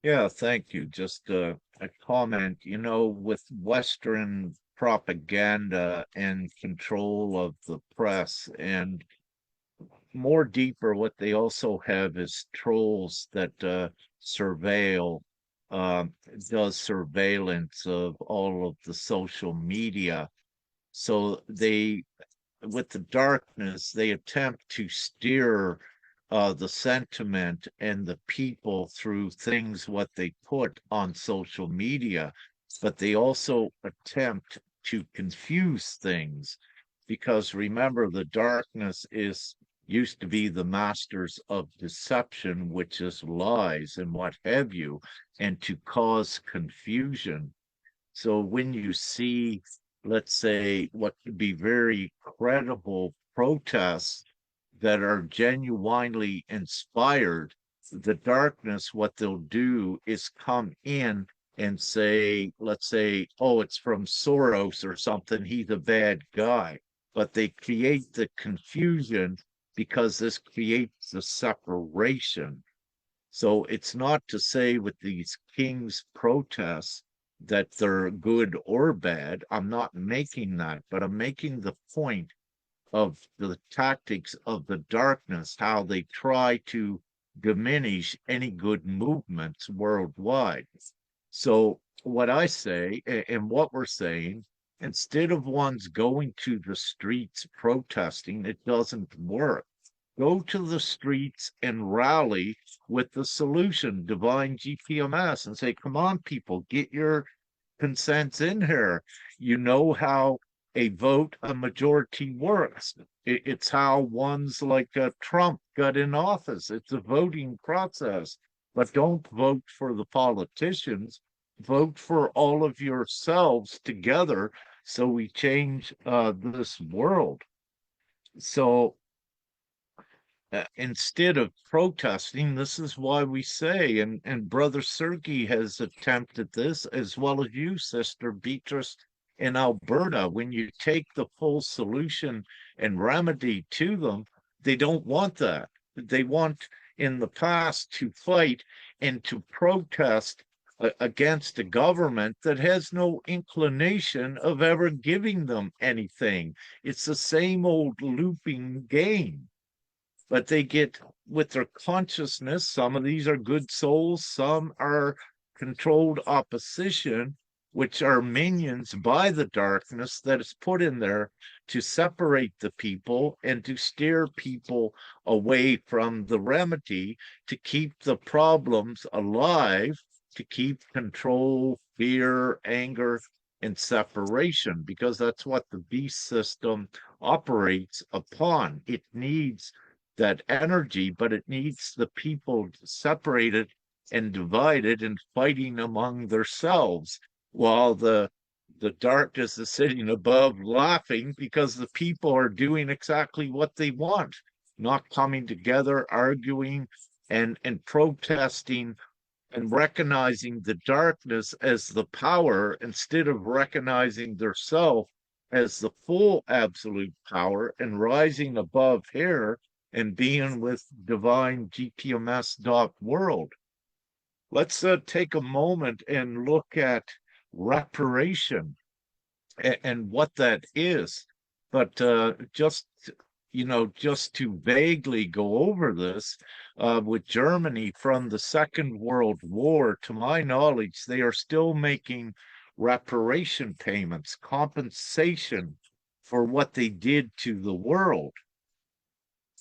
Yeah, thank you. Just a comment, with Western propaganda and control of the press and more deeper, what they also have is trolls that surveil, does surveillance of all of the social media. So with the darkness, they attempt to steer the sentiment and the people through things what they put on social media, but they also attempt to confuse things because remember, the darkness is used to be the masters of deception, which is lies and what have you, and to cause confusion. So when you see, let's say, what could be very credible protests that are genuinely inspired, the darkness, what they'll do is come in and say, let's say, oh, it's from Soros or something, he's a bad guy. But they create the confusion because this creates the separation. So it's not to say with these king's protests that they're good or bad. I'm not making that, but I'm making the point of the tactics of the darkness, how they try to diminish any good movements worldwide. So what I say and what we're saying, instead of ones going to the streets protesting, it doesn't work. Go to the streets and rally with the solution, Divine GPMS, and say, come on, people, get your consents in here. You know how a vote, a majority works. It's how ones like Trump got in office. It's a voting process. But don't vote for the politicians. Vote for all of yourselves together so we change this world. So instead of protesting, this is why we say, and Brother Sergey has attempted this, as well as you, Sister Beatrice in Alberta. When you take the full solution and remedy to them, they don't want that. They want in the past to fight and to protest against a government that has no inclination of ever giving them anything. It's the same old looping game, but they get with their consciousness. Some of these are good souls, some are controlled opposition, which are minions by the darkness that is put in there to separate the people and to steer people away from the remedy, to keep the problems alive, to keep control, fear, anger, and separation, because that's what the beast system operates upon. It needs that energy, but it needs the people separated and divided and fighting among themselves, while the darkness is sitting above laughing because the people are doing exactly what they want, not coming together, arguing and protesting and recognizing the darkness as the power instead of recognizing their self as the full absolute power and rising above here and being with Divine-gpms.world. Let's take a moment and look at reparation and what that is. But just to vaguely go over this, with Germany from the Second World War, to my knowledge, they are still making reparation payments, compensation for what they did to the world.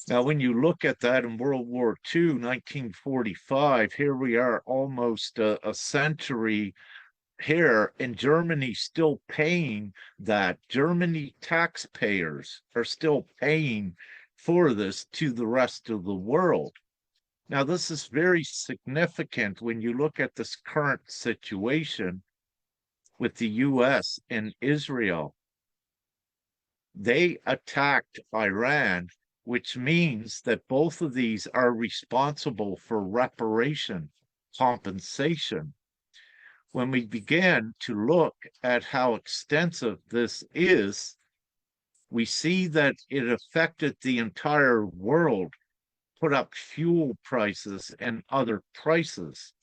Now, when you look at that in World War II, 1945, here we are almost a century here, and Germany still paying that. Germany taxpayers are still paying for this to the rest of the world. Now, this is very significant when you look at this current situation with the US and Israel. They attacked Iran, which means that both of these are responsible for reparation, compensation. When we began to look at how extensive this is, we see that it affected the entire world, put up fuel prices and other prices.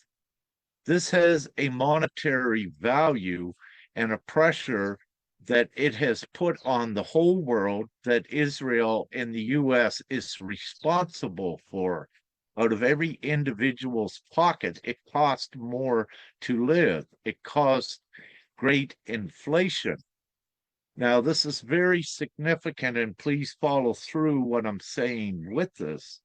This has a monetary value and a pressure that it has put on the whole world that Israel and the US is responsible for. Out of every individual's pocket, it costs more to live. It costs great inflation. Now, this is very significant, and please follow through what I'm saying with this,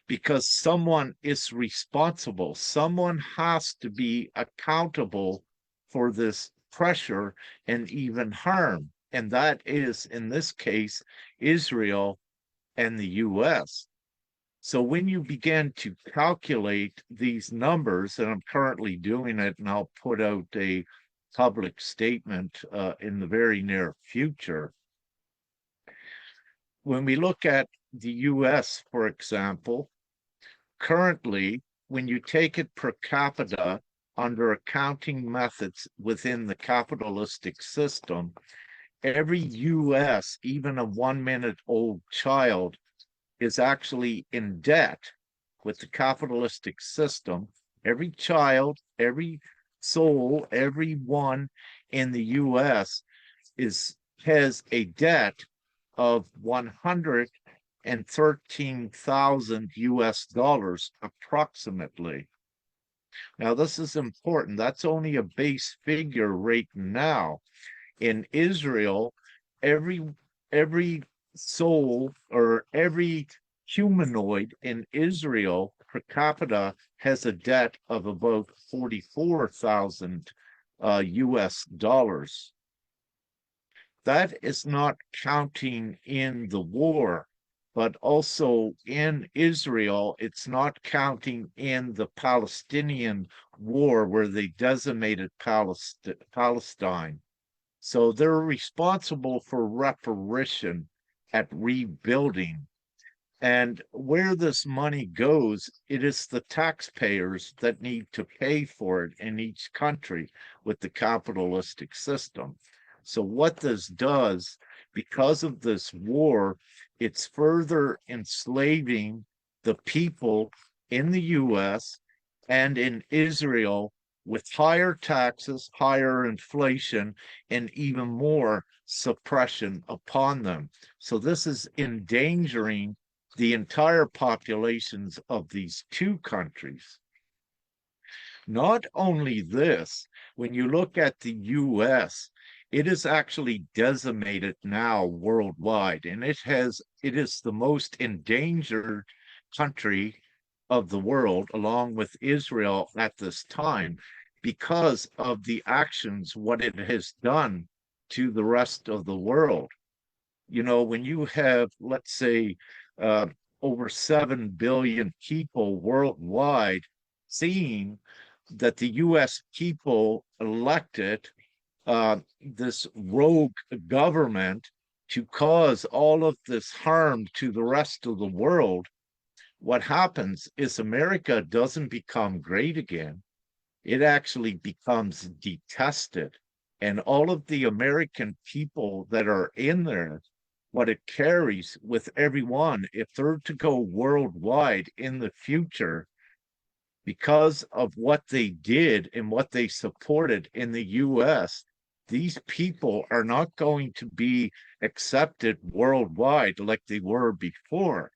because someone is responsible. Someone has to be accountable for this pressure and even harm. And that is, in this case, Israel and the US. So when you begin to calculate these numbers, and I'm currently doing it, and I'll put out a public statement in the very near future. When we look at the US, for example, currently, when you take it per capita under accounting methods within the capitalistic system, every US, even a 1 minute old child, is actually in debt with the capitalistic system. Every child, every soul, everyone in the US has a debt of 113,000 US dollars approximately. Now, this is important. That's only a base figure right now. In Israel, every soul or every humanoid in Israel per capita has a debt of about 44,000 US dollars. That is not counting in the war, but also in Israel, it's not counting in the Palestinian war where they decimated Palestine. So they're responsible for reparation at rebuilding. And where this money goes, it is the taxpayers that need to pay for it in each country with the capitalistic system. So what this does, because of this war, it's further enslaving the people in the US and in Israel with higher taxes, higher inflation, and even more suppression upon them. So this is endangering the entire populations of these two countries. Not only this, when you look at the US, it is actually decimated now worldwide, and it is the most endangered country of the world, along with Israel at this time, because of the actions, what it has done to the rest of the world. You know, when you have, let's say, over 7 billion people worldwide seeing that the US people elected this rogue government to cause all of this harm to the rest of the world, what happens is America doesn't become great again. It actually becomes detested. And all of the American people that are in there, what it carries with everyone, if they're to go worldwide in the future, because of what they did and what they supported in the US, these people are not going to be accepted worldwide like they were before.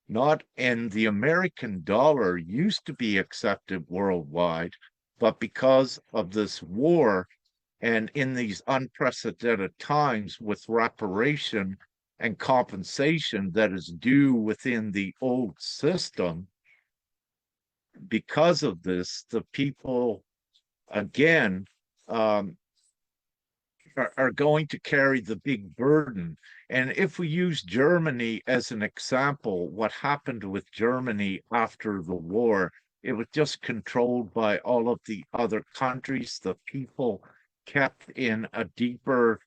Not, and the American dollar used to be accepted worldwide, but because of this war and in these unprecedented times with reparation and compensation that is due within the old system, because of this, the people again are going to carry the big burden. And if we use Germany as an example, what happened with Germany after the war, it was just controlled by all of the other countries. The people kept in a deeper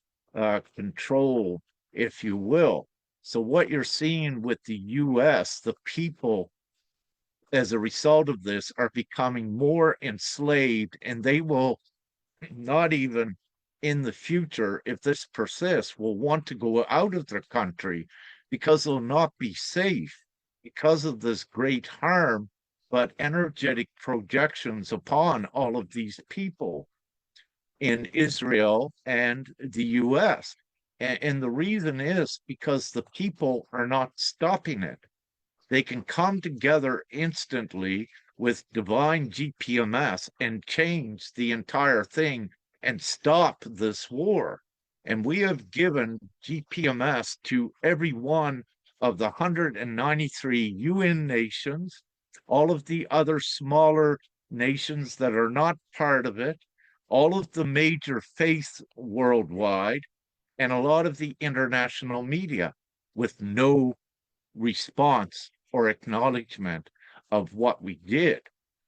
control, if you will. So what you're seeing with the US, the people, as a result of this, are becoming more enslaved, and they will not even in the future, if this persists, will want to go out of their country because they'll not be safe because of this great harm but energetic projections upon all of these people in Israel and the US. And the reason is because the people are not stopping it. They can come together instantly with divine GPMS and change the entire thing and stop this war. And we have given GPMS to every one of the 193 UN nations, all of the other smaller nations that are not part of it, all of the major faiths worldwide, and a lot of the international media with no response or acknowledgement of what we did.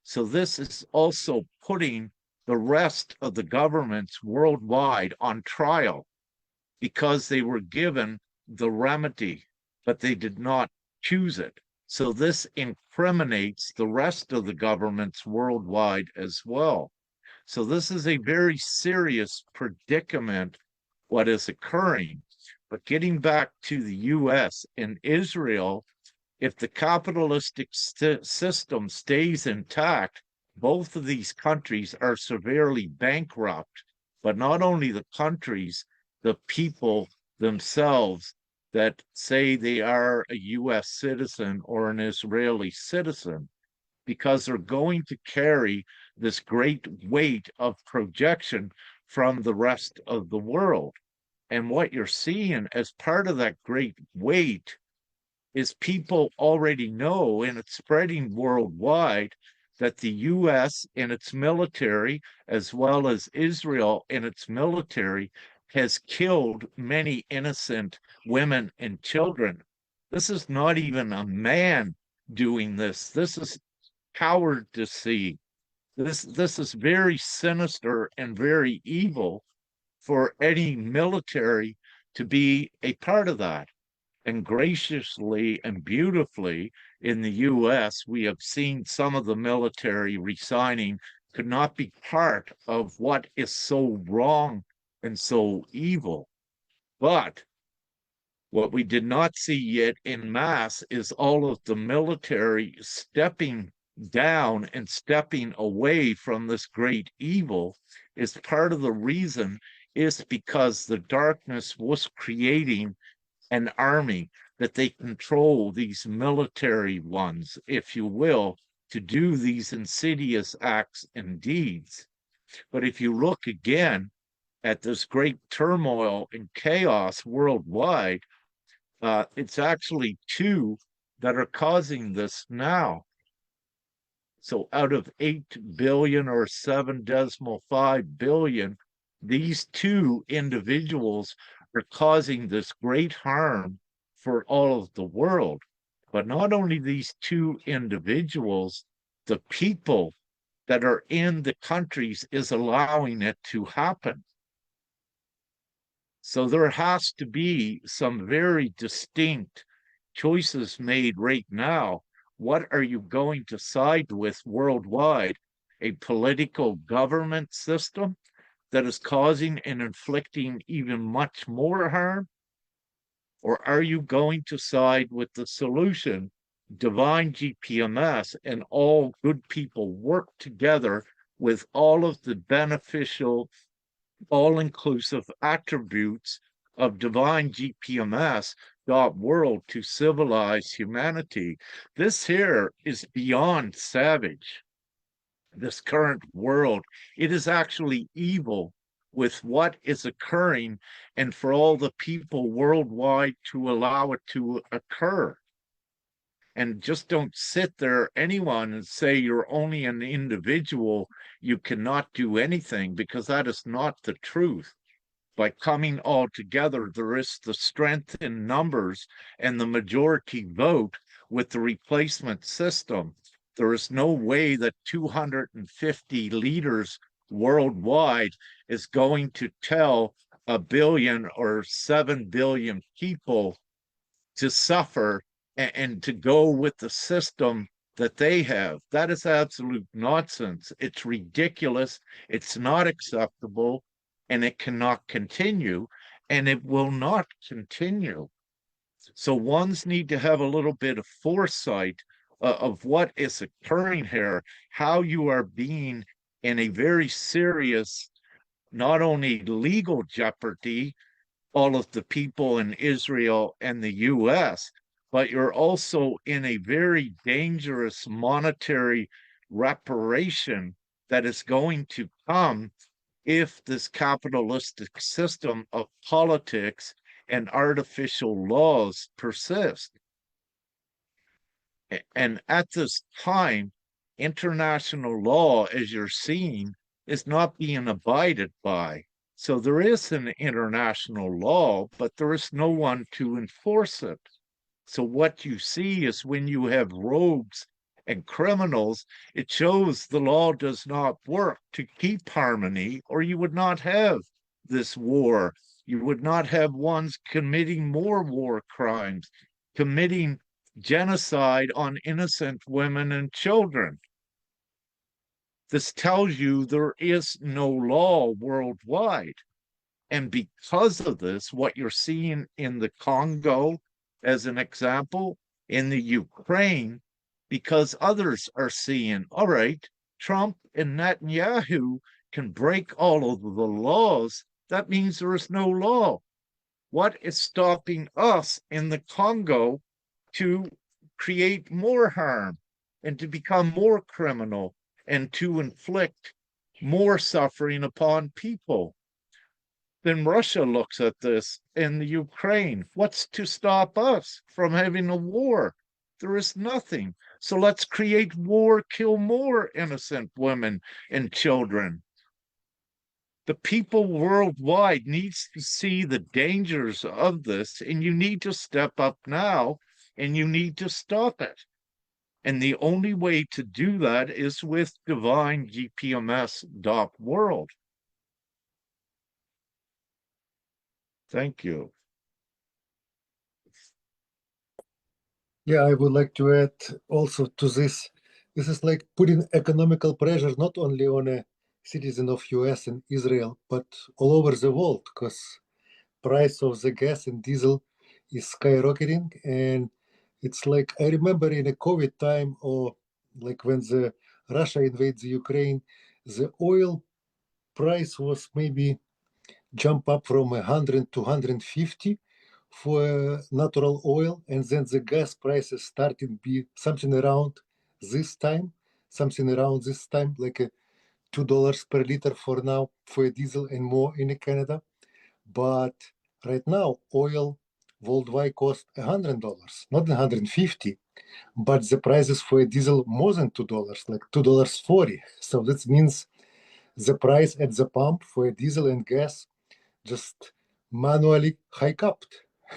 So this is also putting the rest of the governments worldwide on trial because they were given the remedy, but they did not choose it. So this incriminates the rest of the governments worldwide as well. So this is a very serious predicament, what is occurring. But getting back to the US and Israel, if the capitalistic system stays intact, both of these countries are severely bankrupt. But not only the countries, the people themselves that say they are a US citizen or an Israeli citizen, because they're going to carry this great weight of projection from the rest of the world. And what you're seeing as part of that great weight is people already know, and it's spreading worldwide, that the US and its military, as well as Israel and its military, has killed many innocent women and children. This is not even a man doing this. This is cowardice. This is very sinister and very evil for any military to be a part of that. And graciously and beautifully in the US, we have seen some of the military resigning could not be part of what is so wrong and so evil. But what we did not see yet in mass is all of the military stepping down and stepping away from this great evil. Is part of the reason is because the darkness was creating an army that they control, these military ones, if you will, to do these insidious acts and deeds. But if you look again at this great turmoil and chaos worldwide, it's actually two that are causing this now. So out of 8 billion or 7.5 billion, these two individuals are causing this great harm for all of the world. But not only these two individuals, the people that are in the countries is allowing it to happen. So there has to be some very distinct choices made right now. What are you going to side with worldwide? A political government system that is causing and inflicting even much more harm? Or are you going to side with the solution, divine GPMS, and all good people work together with all of the beneficial, all-inclusive attributes of divine GPMS.world to civilize humanity? This here is beyond savage. This current world, it is actually evil with what is occurring, and for all the people worldwide to allow it to occur. And just don't sit there, anyone, and say you're only an individual, you cannot do anything, because that is not the truth. By coming all together, there is the strength in numbers and the majority vote with the replacement system. There is no way that 250 leaders worldwide is going to tell 1 billion or 7 billion people to suffer and to go with the system that they have. That is absolute nonsense. It's ridiculous. It's not acceptable, and it cannot continue, and it will not continue. So ones need to have a little bit of foresight of what is occurring here, how you are being in a very serious, not only legal jeopardy, all of the people in Israel and the US, but you're also in a very dangerous monetary reparation that is going to come if this capitalistic system of politics and artificial laws persist. And at this time, international law, as you're seeing, is not being abided by. So there is an international law, but there is no one to enforce it. So what you see is when you have rogues and criminals, it shows the law does not work to keep harmony, or you would not have this war. You would not have ones committing more war crimes, committing genocide on innocent women and children. This tells you there is no law worldwide. And because of this, what you're seeing in the Congo, as an example, in the Ukraine, because others are seeing, all right, Trump and Netanyahu can break all of the laws. That means there is no law. What is stopping us in the Congo to create more harm and to become more criminal and to inflict more suffering upon people? Then Russia looks at this in the Ukraine. What's to stop us from having a war? There is nothing. So let's create war, kill more innocent women and children. The people worldwide needs to see the dangers of this, and you need to step up now, and you need to stop it. And the only way to do that is with Divine-gpms.world. Thank you. Yeah, I would like to add also to this. This is like putting economical pressure not only on a citizen of US and Israel, but all over the world, because price of the gas and diesel is skyrocketing. And it's like, I remember in a COVID time, or like when the Russia invades the Ukraine, the oil price was maybe jump up from 100 to 150 for natural oil, and then the gas prices started to be something around this time, like a $2 per liter for now for diesel and more in Canada. But right now, oil worldwide costs $100, not $150, but the prices for diesel more than $2, like $2.40. So that means the price at the pump for diesel and gas just manually hike up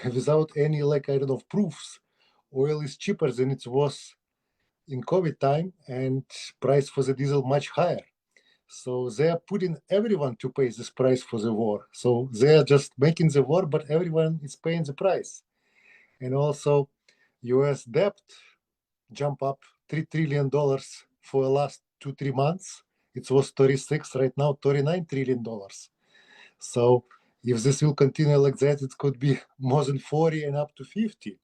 without any, like, I don't know, proofs. Oil is cheaper than it was in COVID time, and price for the diesel much higher. So they are putting everyone to pay this price for the war. So they are just making the war, but everyone is paying the price. And also, U.S. debt jump up $3 trillion for the last 2-3 months. It was 36, right now $39 trillion. So if this will continue like that, it could be more than 40 and up to 50.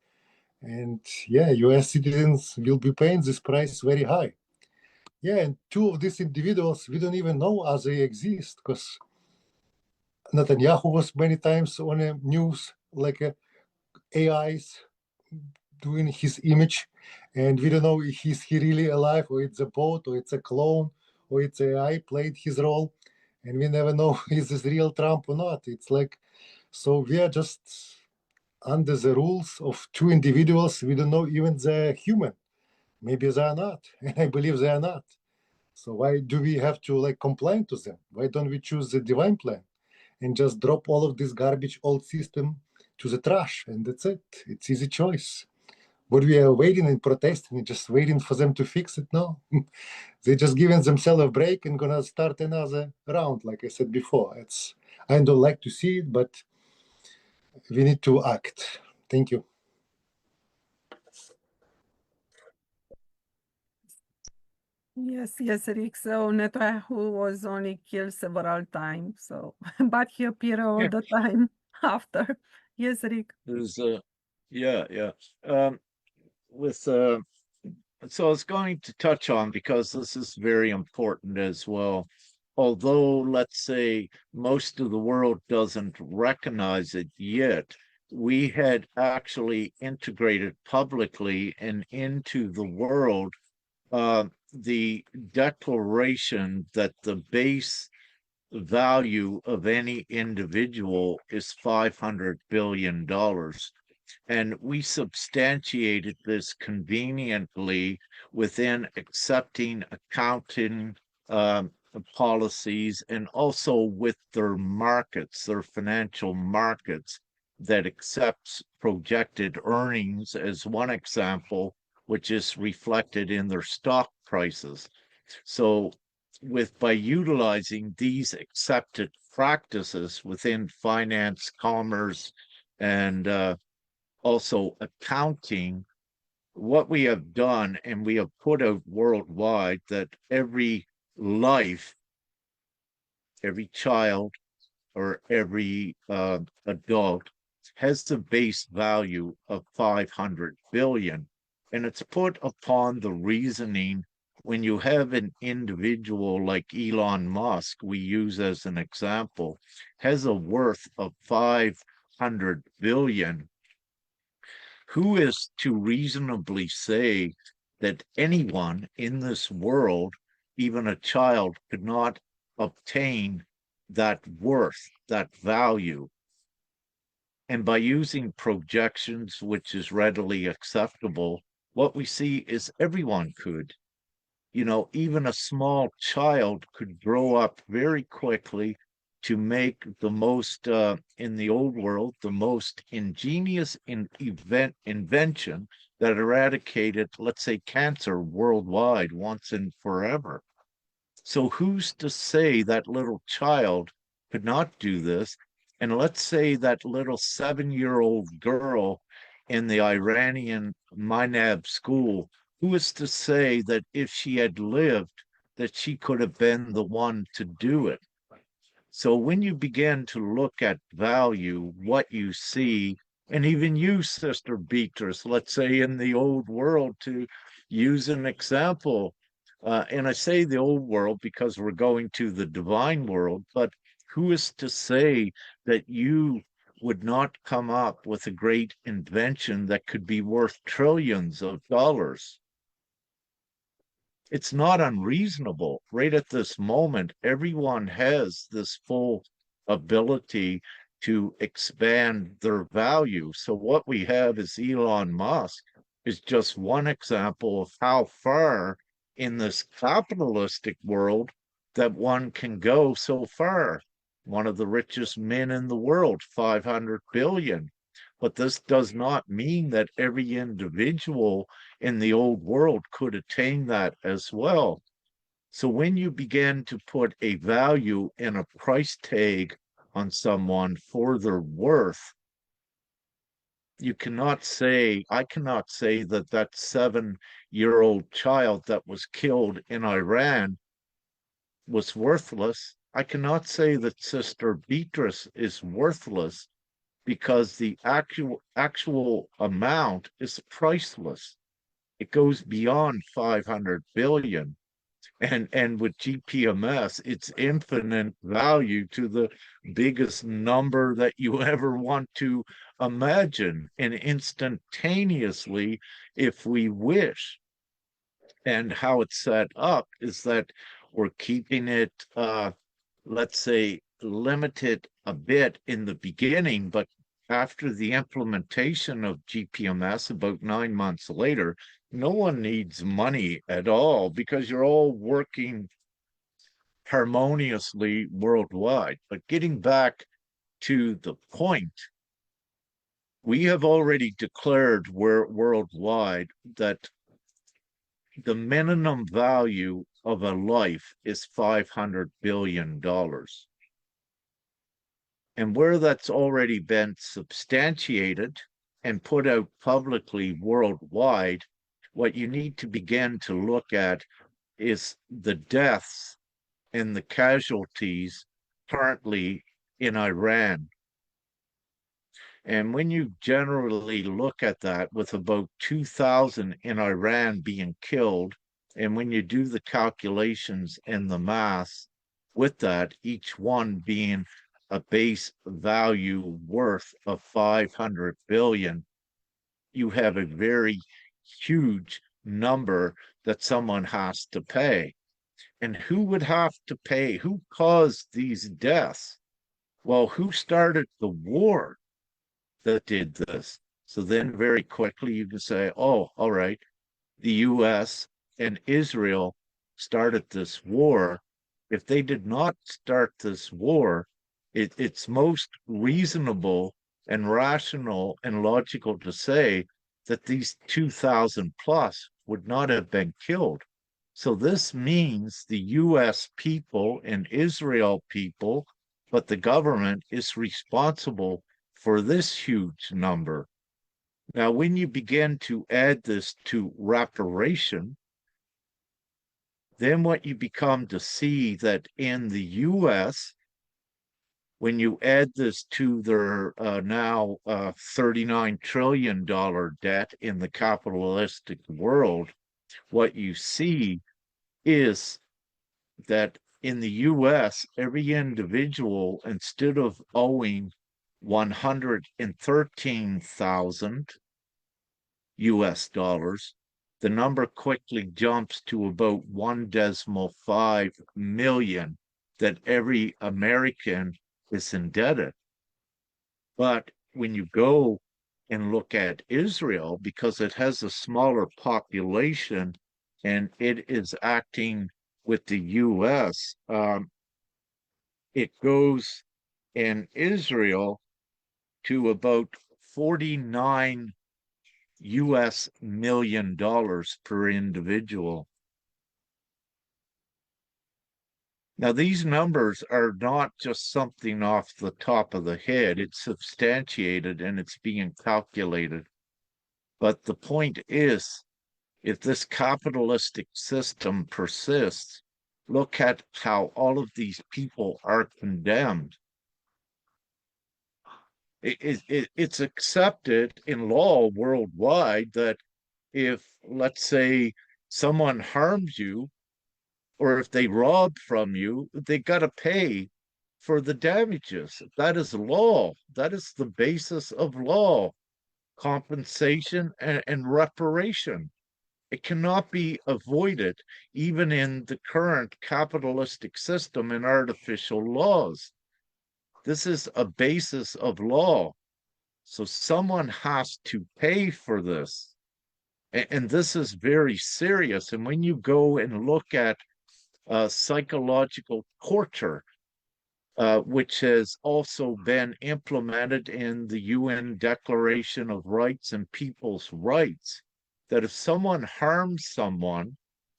And yeah, US citizens will be paying this price very high. Yeah, and two of these individuals, we don't even know as they exist, because Netanyahu was many times on the news, like AIs doing his image, and we don't know if he really alive, or it's a bot, or it's a clone, or it's AI played his role, and we never know is this real Trump or not. It's like, so we are just under the rules of two individuals. We don't know even they're human. Maybe they are not, and I believe they are not. So why do we have to like comply to them? Why don't we choose the divine plan and just drop all of this garbage old system to the trash, and that's it? It's easy choice. But we are waiting and protesting and just waiting for them to fix it? No. They're just giving themselves a break and gonna start another round, like I said before. It's, I don't like to see it, but we need to act. Thank you. Yes, Rick. So Netanyahu was only killed several times, so but he appeared all the time after. Yes, Rick. There's yeah. With So I was going to touch on, because this is very important as well. Although, let's say, most of the world doesn't recognize it yet, we had actually integrated publicly and into the world the declaration that the base value of any individual is $500 billion. And we substantiated this conveniently within accepting accounting policies, and also with their markets, their financial markets that accepts projected earnings as one example, which is reflected in their stock prices. So by utilizing these accepted practices within finance, commerce, and also accounting, what we have done, and we have put out worldwide, that every life, every child, or every adult has the base value of 500 billion. And it's put upon the reasoning, when you have an individual like Elon Musk, we use as an example, has a worth of 500 billion. Who is to reasonably say that anyone in this world, even a child, could not obtain that worth, that value? And by using projections, which is readily acceptable, what we see is everyone could. Even a small child could grow up very quickly to make the most, in the old world, the most ingenious invention that eradicated, let's say, cancer worldwide once and forever. So who's to say that little child could not do this? And let's say that little 7-year-old girl in the Iranian Minab school, who is to say that if she had lived, that she could have been the one to do it? So when you begin to look at value, what you see, and even you, Sister Beatrice, let's say in the old world, to use an example, and I say the old world because we're going to the divine world, but who is to say that you would not come up with a great invention that could be worth trillions of dollars? It's not unreasonable. Right at this moment, everyone has this full ability to expand their value. So what we have is Elon Musk is just one example of how far in this capitalistic world that one can go so far. One of the richest men in the world, 500 billion. But this does not mean that every individual in the old world could attain that as well. So when you begin to put a value and a price tag on someone for their worth, I cannot say that that 7-year-old child that was killed in Iran was worthless. I cannot say that Sister Beatrice is worthless, because the actual amount is priceless. It goes beyond 500 billion. And with GPMS, it's infinite value to the biggest number that you ever want to imagine, and instantaneously, if we wish. And how it's set up is that we're keeping it, let's say, limited a bit in the beginning, but after the implementation of GPMS about 9 months later, no one needs money at all, because you're all working harmoniously worldwide. But getting back to the point, we have already declared worldwide that the minimum value of a life is $500 billion. And where that's already been substantiated and put out publicly worldwide, what you need to begin to look at is the deaths and the casualties currently in Iran. And when you generally look at that, with about 2,000 in Iran being killed, and when you do the calculations and the math with that, each one being a base value worth of 500 billion, you have a very huge number that someone has to pay. And who would have to pay? Who caused these deaths? Well, who started the war that did this? So then very quickly you can say, oh, all right, the US and Israel started this war. If they did not start this war, it's most reasonable and rational and logical to say that these 2,000 plus would not have been killed. So this means the US people and Israel people, but the government is responsible for this huge number. Now, when you begin to add this to reparation, then what you become to see that in the US, when you add this to their now $39 trillion debt in the capitalistic world, what you see is that in the US, every individual, instead of owing 113,000 US dollars, the number quickly jumps to about 1.5 million that every American is indebted. But when you go and look at Israel, because it has a smaller population and it is acting with the US, it goes in Israel to about 49 US million dollars per individual. Now, these numbers are not just something off the top of the head. It's substantiated and it's being calculated. But the point is, if this capitalistic system persists, look at how all of these people are condemned. It's accepted in law worldwide that if, let's say, someone harms you, or if they rob from you, they got to pay for the damages. That is law. That is the basis of law, compensation and reparation. It cannot be avoided, even in the current capitalistic system and artificial laws. This is a basis of law. So someone has to pay for this. And this is very serious. And when you go and look at psychological torture, which has also been implemented in the UN Declaration of Rights and People's Rights, that if someone harms someone,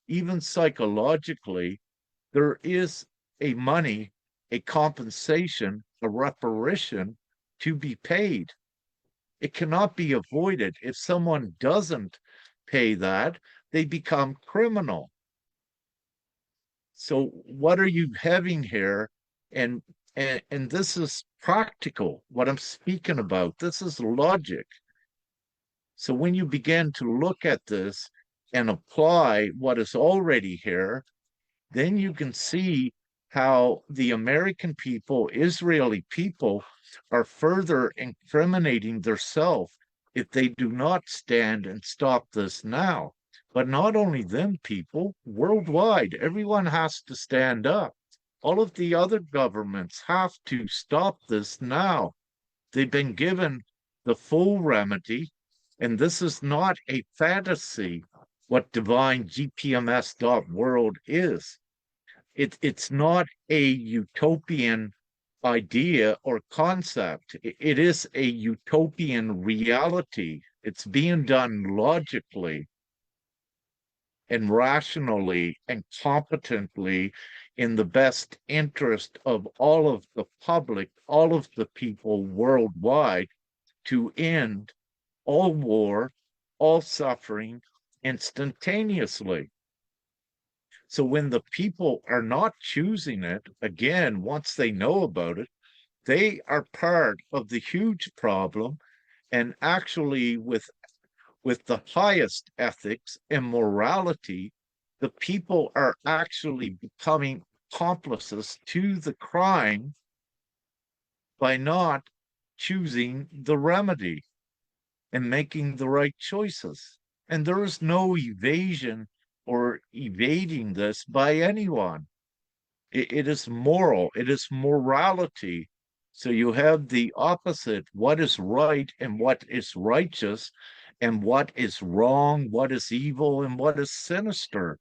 even psychologically, there is a money, a compensation, a reparation to be paid. It cannot be avoided. If someone doesn't pay that, they become criminal. So what are you having here? And this is practical, what I'm speaking about. This is logic. So when you begin to look at this and apply what is already here, then you can see how the American people, Israeli people, are further incriminating themselves if they do not stand and stop this now. But not only them people, worldwide, everyone has to stand up. All of the other governments have to stop this now. They've been given the full remedy, and this is not a fantasy, what Divine-gpms.world is. It's not a utopian idea or concept. It is a utopian reality. It's being done logically and rationally and competently in the best interest of all of the public, all of the people worldwide, to end all war, all suffering instantaneously. So when the people are not choosing it, again, once they know about it, They are part of the huge problem, and actually with the highest ethics and morality, the people are actually becoming accomplices to the crime by not choosing the remedy and making the right choices. And there is no evasion or evading this by anyone. It is moral, it is morality. So you have the opposite, what is right and what is righteous, and what is wrong, what is evil, and what is sinister.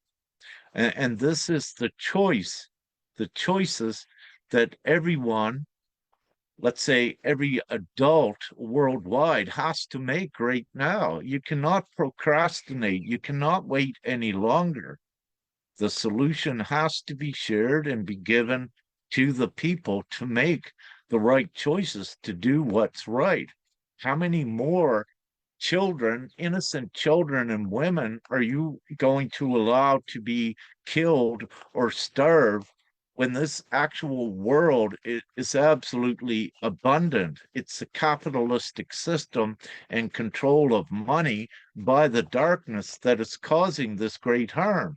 And this is the choices that everyone, let's say every adult worldwide, has to make right now. You cannot procrastinate, you cannot wait any longer. The solution has to be shared and be given to the people to make the right choices, to do what's right. How many more children, innocent children and women, are you going to allow to be killed or starve when this actual world is absolutely abundant? It's a capitalistic system and control of money by the darkness that is causing this great harm.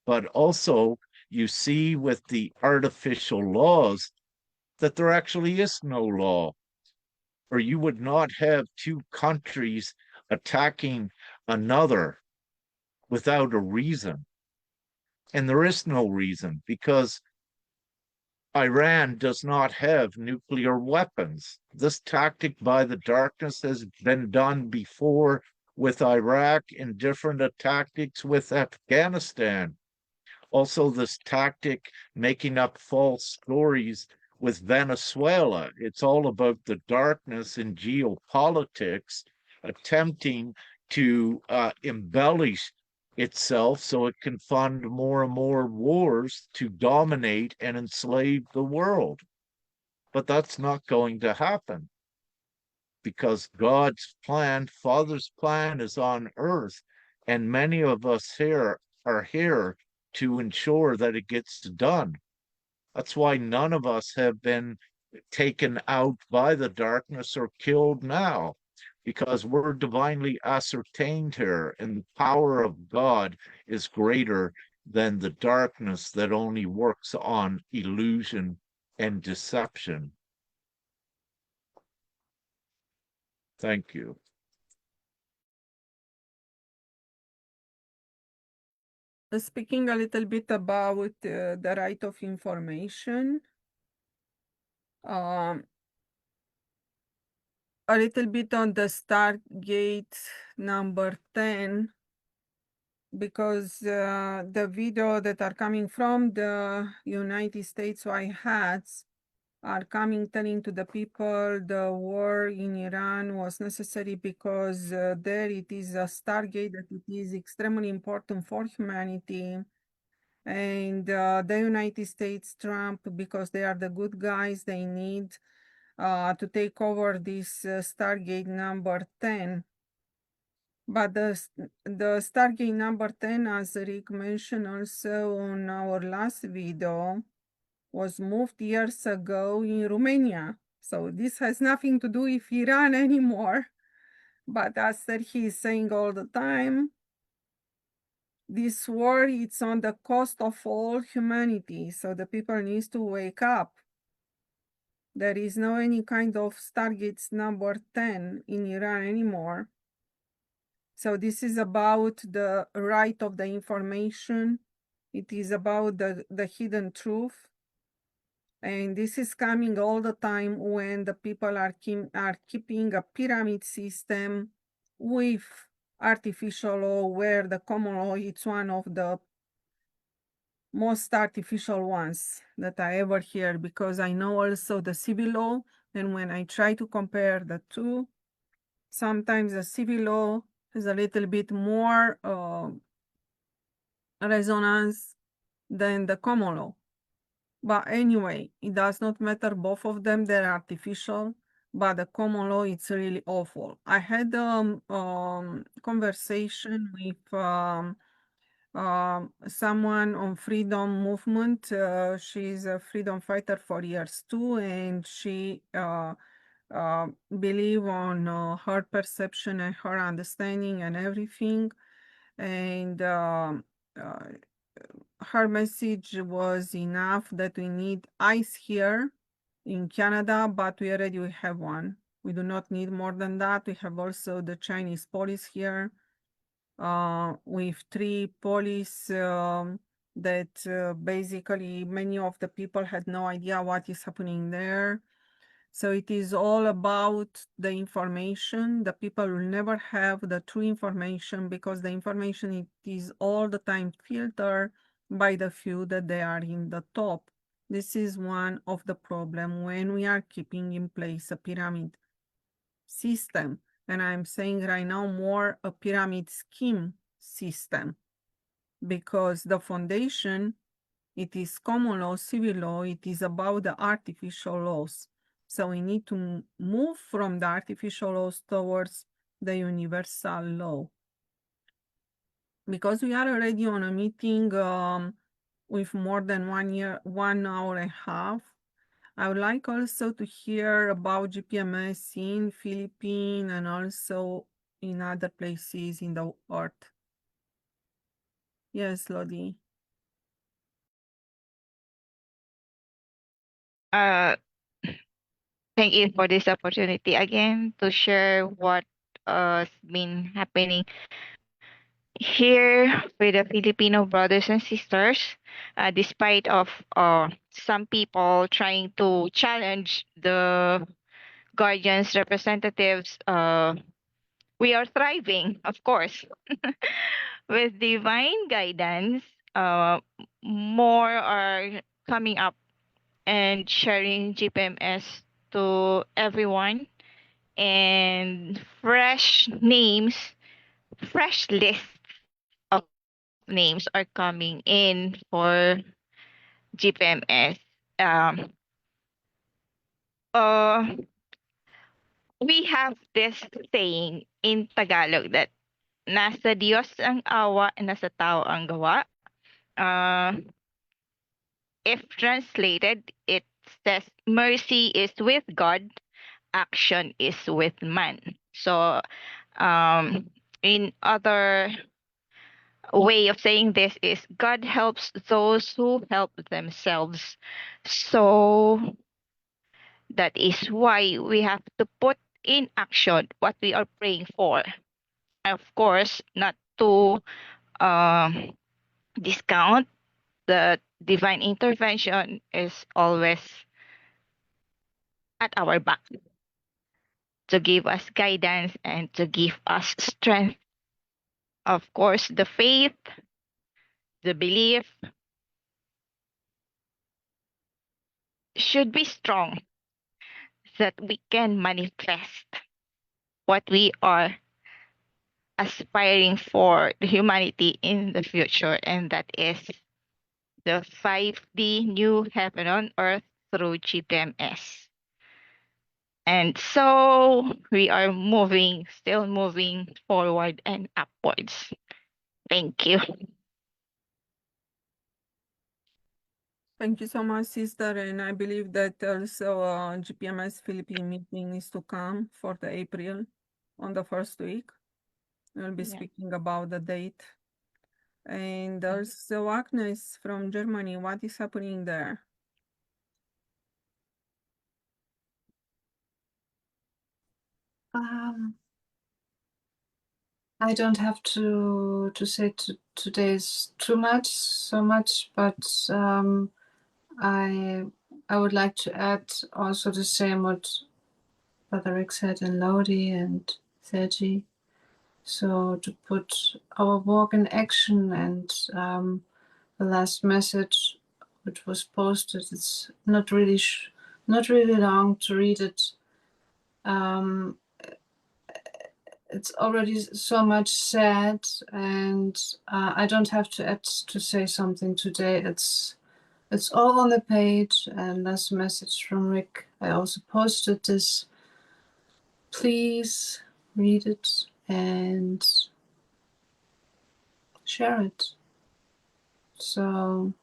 But also, you see with the artificial laws that there actually is no law, or you would not have two countries attacking another without a reason. And there is no reason, because Iran does not have nuclear weapons. This tactic by the darkness has been done before with Iraq, and different tactics with Afghanistan. Also, this tactic, making up false stories with Venezuela. It's all about the darkness in geopolitics, attempting to embellish itself so it can fund more and more wars to dominate and enslave the world. But that's not going to happen, because God's plan, Father's plan, is on earth, and many of us here are here to ensure that it gets done. That's why none of us have been taken out by the darkness or killed now, because we're divinely ascertained here, and the power of God is greater than the darkness that only works on illusion and deception. Thank you. Speaking a little bit about the right of information, a little bit on the Stargate number 10, because the video that are coming from the United States White Hats are coming telling to the people the war in Iran was necessary because there it is a Stargate, that it is extremely important for humanity. And the United States, Trump, because they are the good guys, they need to take over this Stargate number 10. But the Stargate number 10, as Rick mentioned also on our last video, was moved years ago in Romania. So this has nothing to do with Iran anymore. But as he is saying all the time, this war, it's on the cost of all humanity. So the people needs to wake up. There is no any kind of Stargates number 10 in Iran anymore. So this is about the right of the information. It is about the hidden truth. And this is coming all the time when the people are keeping a pyramid system with artificial law, where the common law is one of the most artificial ones that I ever hear, because I know also the civil law, and when I try to compare the two, sometimes the civil law is a little bit more resonance than the common law. But anyway, it does not matter, both of them, they're artificial, but the common law, it's really awful. I had a conversation with someone on freedom movement. She's a freedom fighter for years too, and she believe on her perception and her understanding and everything. And her message was enough that we need ICE here in Canada, but we already have one. We do not need more than that. We have also the Chinese police here with 3 police that basically many of the people had no idea what is happening there. So it is all about the information. The people will never have the true information because the information it is all the time filtered by the few that they are in the top. This is one of the problem when we are keeping in place a pyramid system. And I'm saying right now more a pyramid scheme system because the foundation, it is common law, civil law, it is about the artificial laws. So we need to move from the artificial laws towards the universal law. Because we are already on a meeting with more than 1 hour and a half, I would like also to hear about GPMS in Philippines and also in other places in the earth. Yes, Lodi. Thank you for this opportunity again to share what has been happening here with the Filipino brothers and sisters, despite of some people trying to challenge the guardians representatives. We are thriving, of course. With divine guidance, more are coming up and sharing GPMS to everyone, and fresh names, fresh lists of names are coming in for GPMS. Um, uh, we have this saying in Tagalog that nasa Diyos ang awa, nasa tao ang gawa. If translated, it says mercy is with God, action is with man. So, in other way of saying this is God helps those who help themselves. So that is why we have to put in action what we are praying for. Of course, not to discount that divine intervention is always at our back to give us guidance and to give us strength. Of course, the faith, the belief should be strong that we can manifest what we are aspiring for the humanity in the future, and that is the 5D new heaven on earth through GPMS. And so we are moving, still moving forward and upwards. Thank you. Thank you so much, sister. And I believe that also GPMS Philippine meeting is to come for the April on the first week. We'll be speaking about the date. And also Agnes from Germany, what is happening there? I don't have to say today's too much, so much, but I would like to add also the same what Brother Rick said in Lodi and Sergi. So to put our work in action, and the last message which was posted, it's not really long to read it. It's already so much said, and I don't have to add to say something today. It's all on the page, and last message from Rick. I also posted this. Please read it and share it. So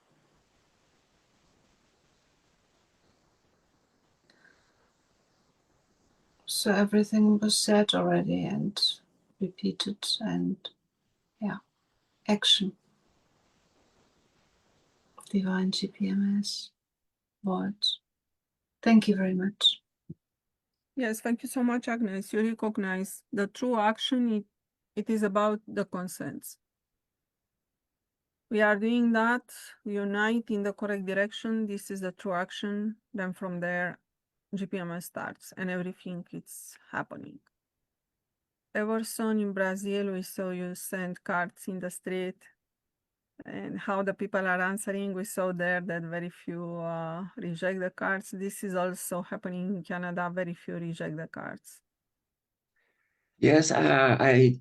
everything was said already and repeated, and yeah, action. Divine-gpms.world. Thank you very much. Yes, thank you so much, Agnes. You recognize the true action, it is about the consents. We are doing that, unite in the correct direction. This is the true action. Then from there, GPMS starts and everything is happening. Everson, in Brazil, we saw you send cards in the street and how the people are answering. We saw there that very few reject the cards. This is also happening in Canada. Very few reject the cards. Yes, I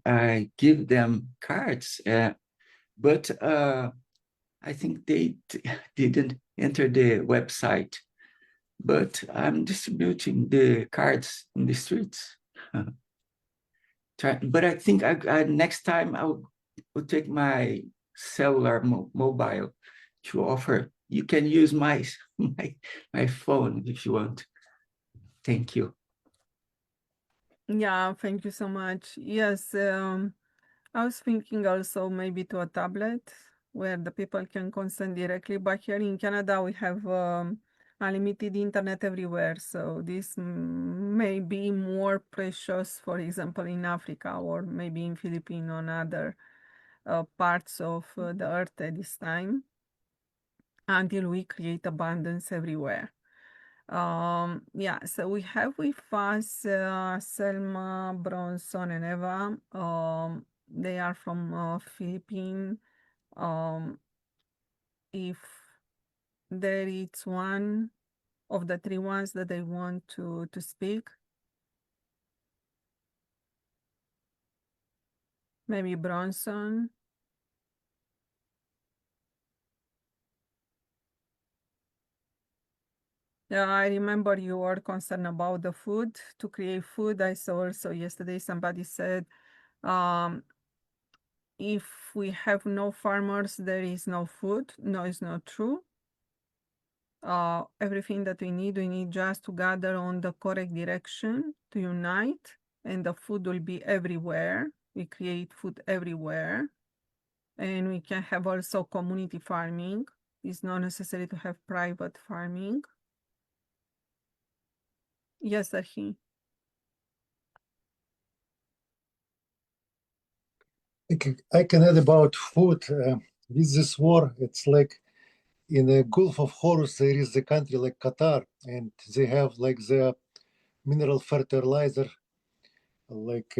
give them cards, but I think they didn't enter the website. But I'm distributing the cards in the streets. But I think next time will take my cellular mobile to offer. You can use my phone if you want. Thank you. Yeah, thank you so much. Yes, I was thinking also maybe to a tablet where the people can consent directly, but here in Canada we have unlimited internet everywhere, so this may be more precious, for example, in Africa or maybe in Philippines or other parts of the earth at this time, until we create abundance everywhere. Yeah, so we have with us Selma, Bronson, and Eva. They are from Philippines. If there is one of the three ones that they want to speak, maybe Bronson. Yeah, I remember you were concerned about the food, to create food. I saw also yesterday somebody said, if we have no farmers, there is no food. No, it's not true. Everything that we need just to gather on the correct direction, to unite, and the food will be everywhere. We create food everywhere. And we can have also community farming. It's not necessary to have private farming. Yes, Ahi. I can add about food. With this war, it's like in the Gulf of Horus, there is a country like Qatar, and they have like the mineral fertilizer, like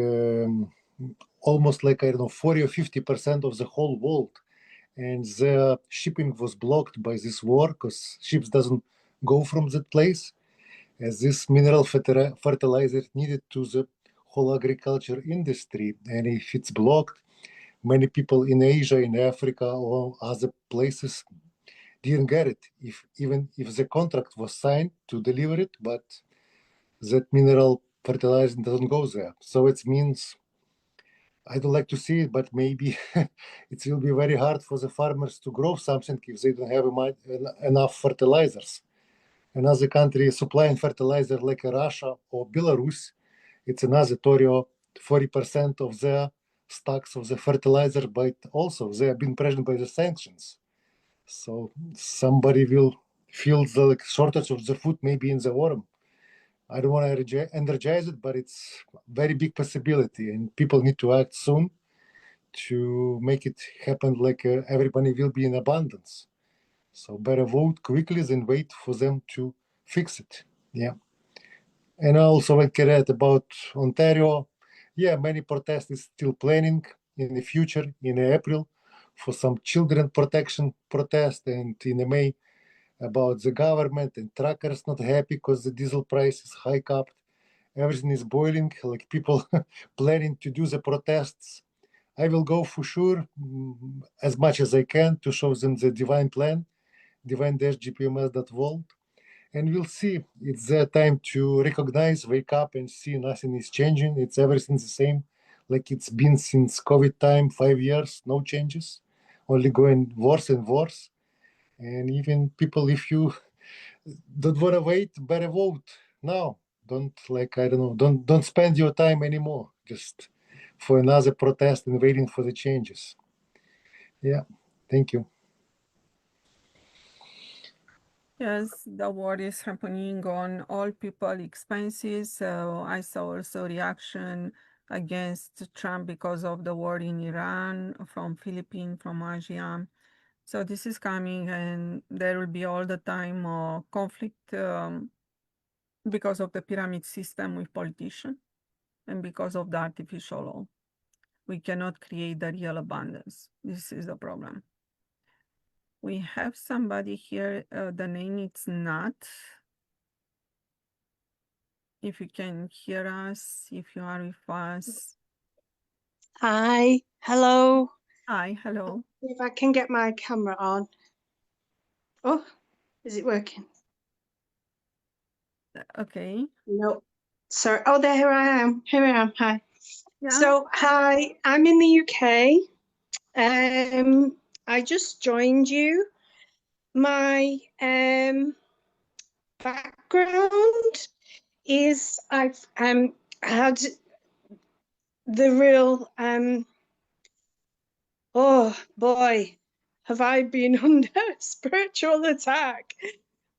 almost like, I don't know, 40 or 50% of the whole world. And the shipping was blocked by this war because ships doesn't go from that place, as this mineral fertilizer needed to the whole agriculture industry. And if it's blocked, many people in Asia, in Africa, or other places didn't get it. Even if the contract was signed to deliver it, but that mineral fertilizer doesn't go there. So it means, I don't like to see it, but maybe it will be very hard for the farmers to grow something if they don't have enough fertilizers. Another country supplying fertilizer like Russia or Belarus, it's another story of 40% of their stocks of the fertilizer, but also they have been pressured by the sanctions. So somebody will feel the shortage of the food maybe in the autumn. I don't want to energize it, but it's very big possibility, and people need to act soon to make it happen. Like everybody will be in abundance. So better vote quickly than wait for them to fix it. Yeah. And also I can add about Ontario. Yeah, many protesters still planning in the future in April for some children protection protest, and in May about the government and truckers not happy because the diesel price is hike up. Everything is boiling, like people planning to do the protests. I will go for sure as much as I can to show them the divine plan, divine-gpms.world. And we'll see. It's their time to recognize, wake up, and see nothing is changing. It's everything the same, like it's been since COVID time, 5 years, no changes. only going worse and worse. And even people, if you don't want to wait, better vote now. Don't, like, I don't know, don't spend your time anymore just for another protest and waiting for the changes. Yeah, thank you. Yes, the war is happening on all people expenses. So I saw also reaction against Trump because of the war in Iran, from Philippines, from Asia. So this is coming, and there will be all the time conflict because of the pyramid system with politicians and because of the artificial law. We cannot create the real abundance. This is the problem. We have somebody here, the name is Nat. If you can hear us, if you are with us. Hi, hello. Hi, hello. If I can get my camera on. Oh, is it working? Okay. No. Sorry. Oh, there I am. Here I am. Hi. Yeah. So, hi, I'm in the UK. I just joined you. My background is I've had the real oh boy, have I been under spiritual attack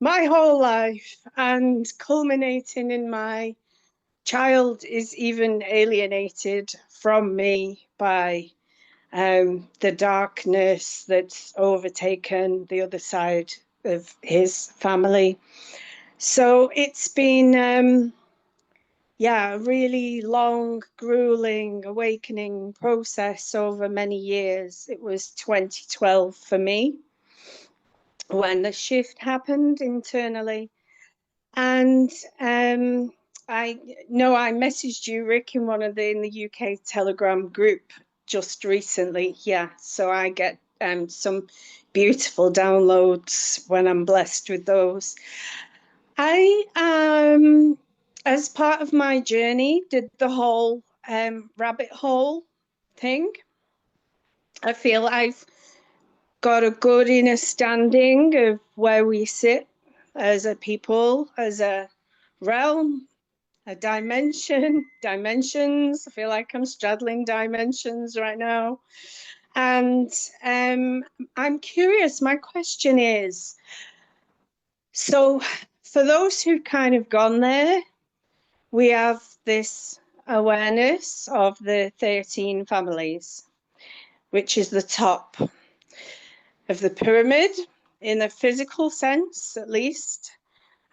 my whole life, and culminating in my child is even alienated from me by the darkness that's overtaken the other side of his family. So it's been a really long, grueling awakening process over many years. It was 2012 for me when the shift happened internally. And I know I messaged you, Rick, in the UK Telegram group just recently. Yeah, so I get some beautiful downloads when I'm blessed with those. I as part of my journey, did the whole rabbit hole thing. I feel I've got a good understanding of where we sit as a people, as a realm, a dimensions. I feel like I'm straddling dimensions right now. And I'm curious, my question is, so for those who've kind of gone there, we have this awareness of the 13 families, which is the top of the pyramid in a physical sense, at least.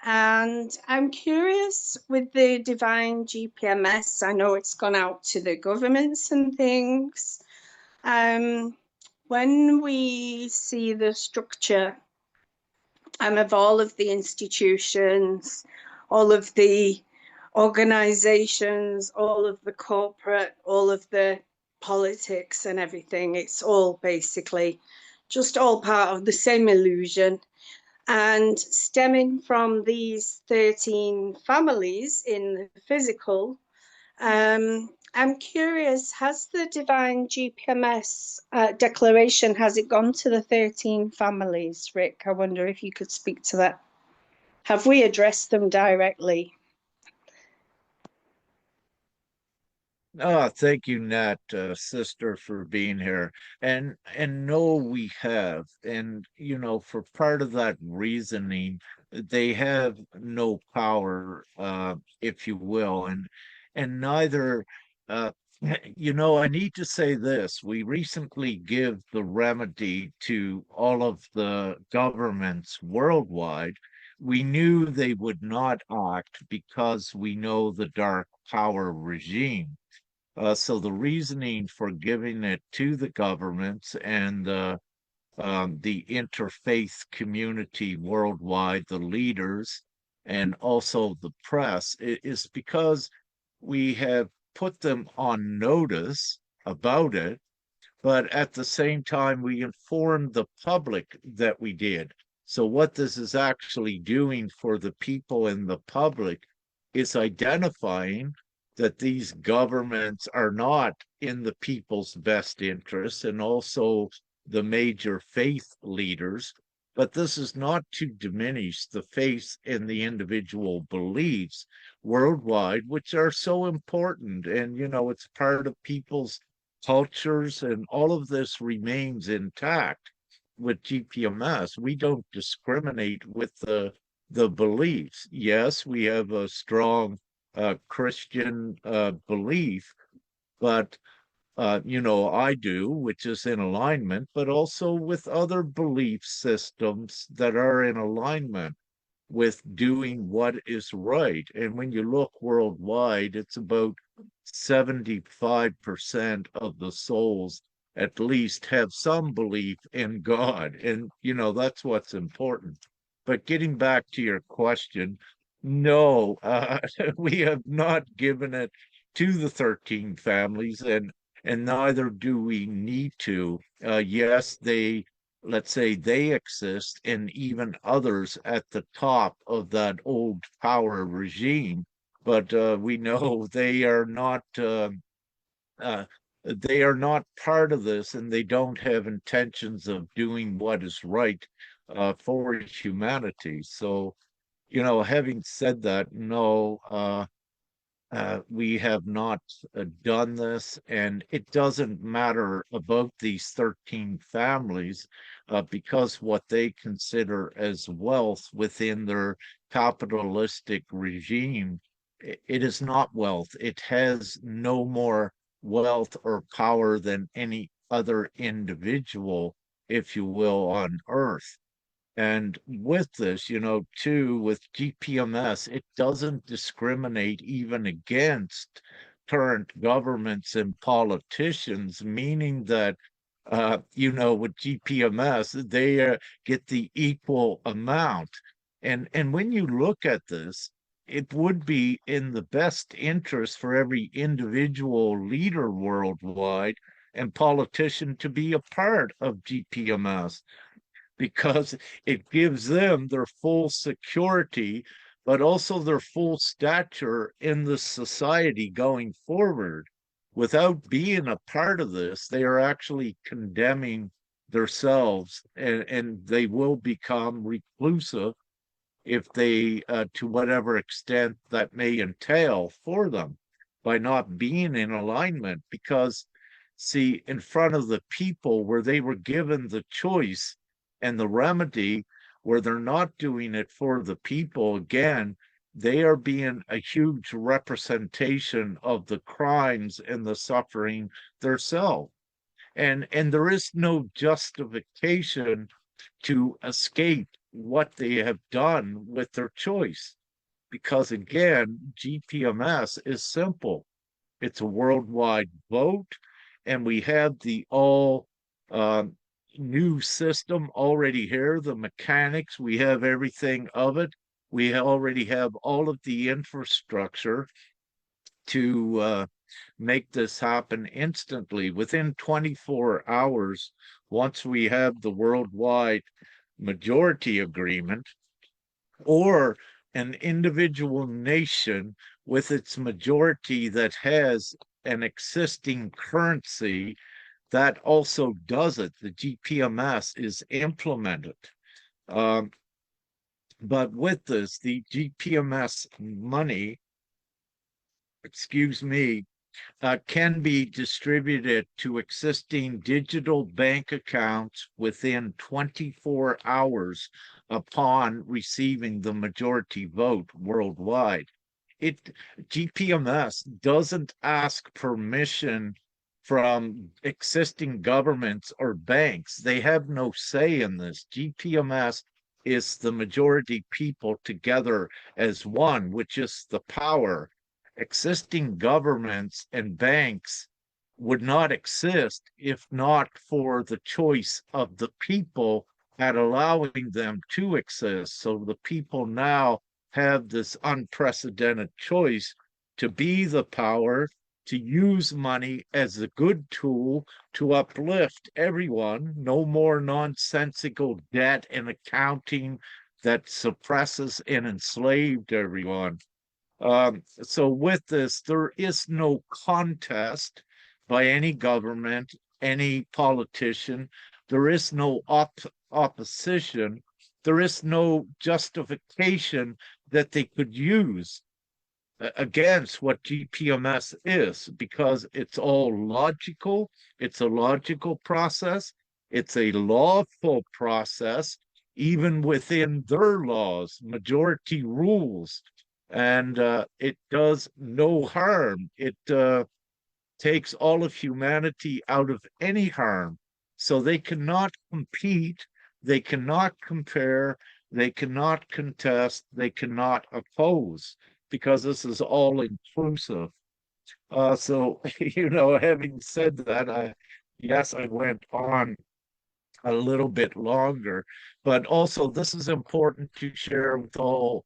And I'm curious with the Divine GPMS, I know it's gone out to the governments and things. When we see the structure of all of the institutions, all of the organizations, all of the corporate, all of the politics and everything, it's all basically just all part of the same illusion. And stemming from these 13 families in the physical, I'm curious, has the Divine GPMS declaration, has it gone to the 13 families, Rick? I wonder if you could speak to that. Have we addressed them directly? Thank you, Nat, sister, for being here. And no, we have. And for part of that reasoning, they have no power, if you will, and neither. I need to say this. We recently give the remedy to all of the governments worldwide. We knew they would not act because we know the dark power regime. So the reasoning for giving it to the governments and the interfaith community worldwide, the leaders, and also the press, is because we have put them on notice about it, but at the same time, we informed the public that we did. So what this is actually doing for the people in the public is identifying that these governments are not in the people's best interests, and also the major faith leaders. But this is not to diminish the faith in the individual beliefs worldwide, which are so important. And, you know, it's part of people's cultures, and all of this remains intact with GPMS. We don't discriminate with the beliefs. Yes, we have a strong Christian belief, but you know, I do, which is in alignment, but also with other belief systems that are in alignment with doing what is right. And when you look worldwide, it's about 75% of the souls at least have some belief in God. And, you know, that's what's important. But getting back to your question, no, we have not given it to the 13 families, and neither do we need to. Yes, let's say they exist, and even others at the top of that old power regime, but we know uh, they are not part of this, and they don't have intentions of doing what is right for humanity. So, you know, having said that, no, we have not done this, and it doesn't matter about these 13 families because what they consider as wealth within their capitalistic regime, it is not wealth. It has no more wealth or power than any other individual, if you will, on earth. And with this, you know, too, with GPMS, it doesn't discriminate even against current governments and politicians, meaning that, you know, with GPMS, they get the equal amount. And when you look at this, it would be in the best interest for every individual leader worldwide and politician to be a part of GPMS, because it gives them their full security, but also their full stature in the society going forward. Without being a part of this, they are actually condemning themselves, and they will become reclusive if they, to whatever extent that may entail for them, by not being in alignment. Because, see, in front of the people where they were given the choice and the remedy, where they're not doing it for the people, again, they are being a huge representation of the crimes and the suffering themselves. And there is no justification to escape what they have done with their choice. Because again, GPMS is simple. It's a worldwide vote, and we have the all new system already here, the mechanics, we have everything of it. We already have all of the infrastructure to make this happen instantly within 24 hours. Once we have the worldwide majority agreement, or an individual nation with its majority that has an existing currency that also does it, the GPMS is implemented. But with this, the GPMS money, excuse me, can be distributed to existing digital bank accounts within 24 hours upon receiving the majority vote worldwide. GPMS doesn't ask permission from existing governments or banks. They have no say in this. GPMS is the majority people together as one, which is the power. Existing governments and banks would not exist if not for the choice of the people at allowing them to exist. So the people now have this unprecedented choice to be the power, to use money as a good tool to uplift everyone. No more nonsensical debt and accounting that suppresses and enslaved everyone. So with this, there is no contest by any government, any politician, there is no opposition, there is no justification that they could use against what GPMS is, because it's all logical. It's a logical process. It's a lawful process, even within their laws, majority rules. And it does no harm. It takes all of humanity out of any harm. So they cannot compete, they cannot compare, they cannot contest, they cannot oppose, because this is all inclusive. So, having said that, yes, I went on a little bit longer, but also this is important to share with all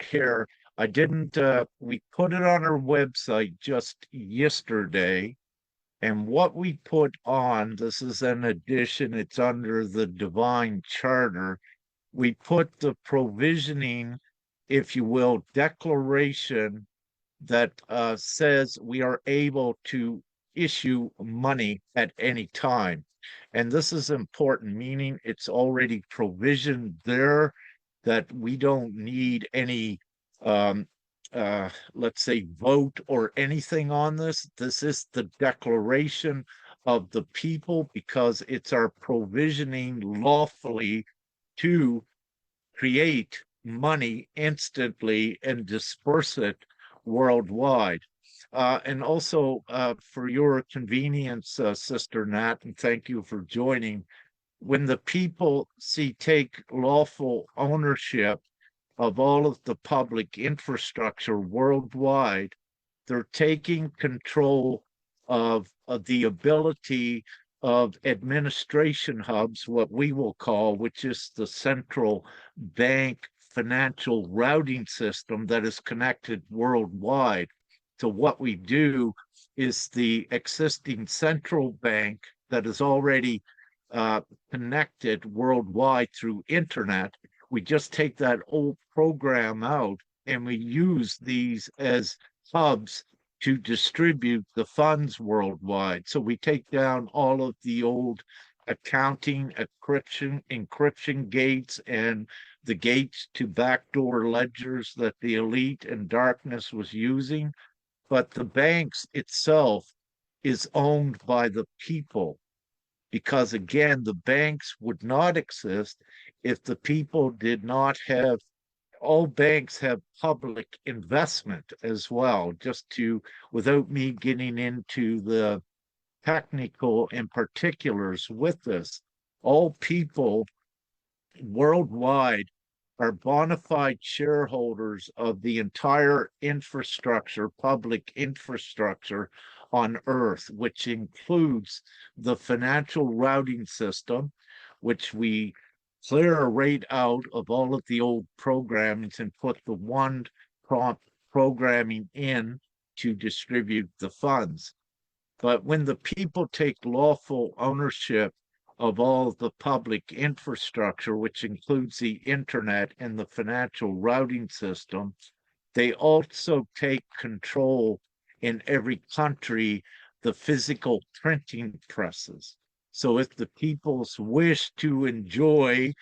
here. I didn't, we put it on our website just yesterday. And what we put on, this is an addition, it's under the Divine Charter. We put the provisioning, if you will, declaration that says we are able to issue money at any time. And this is important, meaning it's already provisioned there, that we don't need any, let's say, vote or anything on this. This is the declaration of the people, because it's our provisioning lawfully to create money instantly and disperse it worldwide. And also, for your convenience, Sister Nat, and thank you for joining, when the people take lawful ownership of all of the public infrastructure worldwide, they're taking control of the ability of administration hubs, what we will call, which is the central bank financial routing system that is connected worldwide. So what we do is the existing central bank that is already connected worldwide through internet. We just take that old program out and we use these as hubs to distribute the funds worldwide. So we take down all of the old accounting, encryption gates, and the gates to backdoor ledgers that the elite and darkness was using. But the banks itself is owned by the people, because again, the banks would not exist if the people did not have, all banks have public investment as well, just to, without me getting into the technical and particulars with this, all people worldwide are bona fide shareholders of the entire infrastructure, public infrastructure on Earth, which includes the financial routing system, which we clear right out of all of the old programmings and put the one prompt programming in to distribute the funds. But when the people take lawful ownership of all the public infrastructure, which includes the internet and the financial routing system, they also take control in every country, the physical printing presses. So if the peoples wish to enjoy,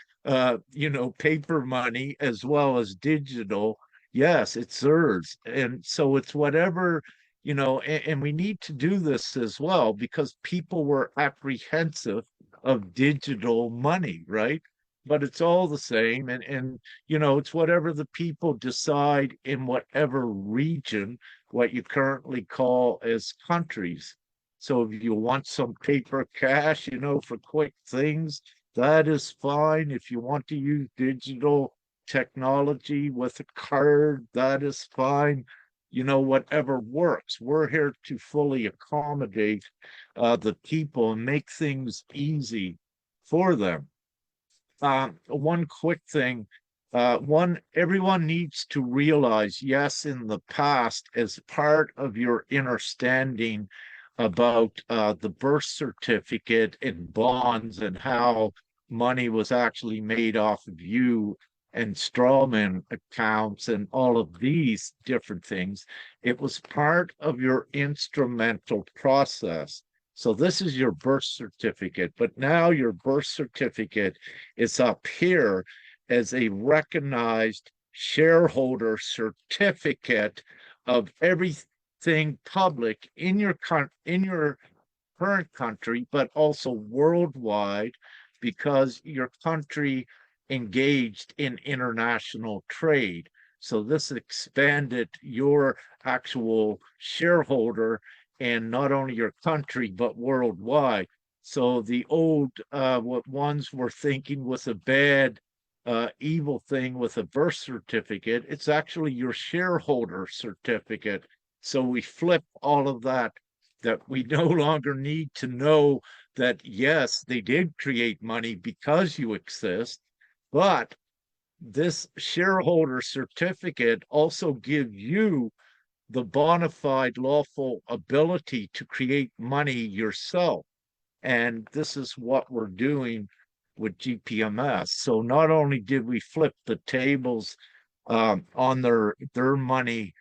paper money as well as digital, yes, it's theirs. And so it's whatever, and we need to do this as well, because people were apprehensive of digital money, right? But it's all the same. And it's whatever the people decide in whatever region, what you currently call as countries. So if you want some paper cash, for quick things, that is fine. If you want to use digital technology with a card, that is fine. Whatever works. We're here to fully accommodate the people and make things easy for them. One quick thing, everyone needs to realize, yes, in the past, as part of your understanding about the birth certificate and bonds and how money was actually made off of you and strawman accounts and all of these different things, it was part of your instrumental process. So this is your birth certificate, but now your birth certificate is up here as a recognized shareholder certificate of everything public in your current country, but also worldwide, because your country engaged in international trade. So this expanded your actual shareholder in not only your country, but worldwide. So the old, what ones were thinking was a bad, evil thing with a birth certificate, it's actually your shareholder certificate. So we flip all of that we no longer need to know that, yes, they did create money because you exist, but this shareholder certificate also gives you the bona fide lawful ability to create money yourself. And this is what we're doing with GPMS. So not only did we flip the tables on their money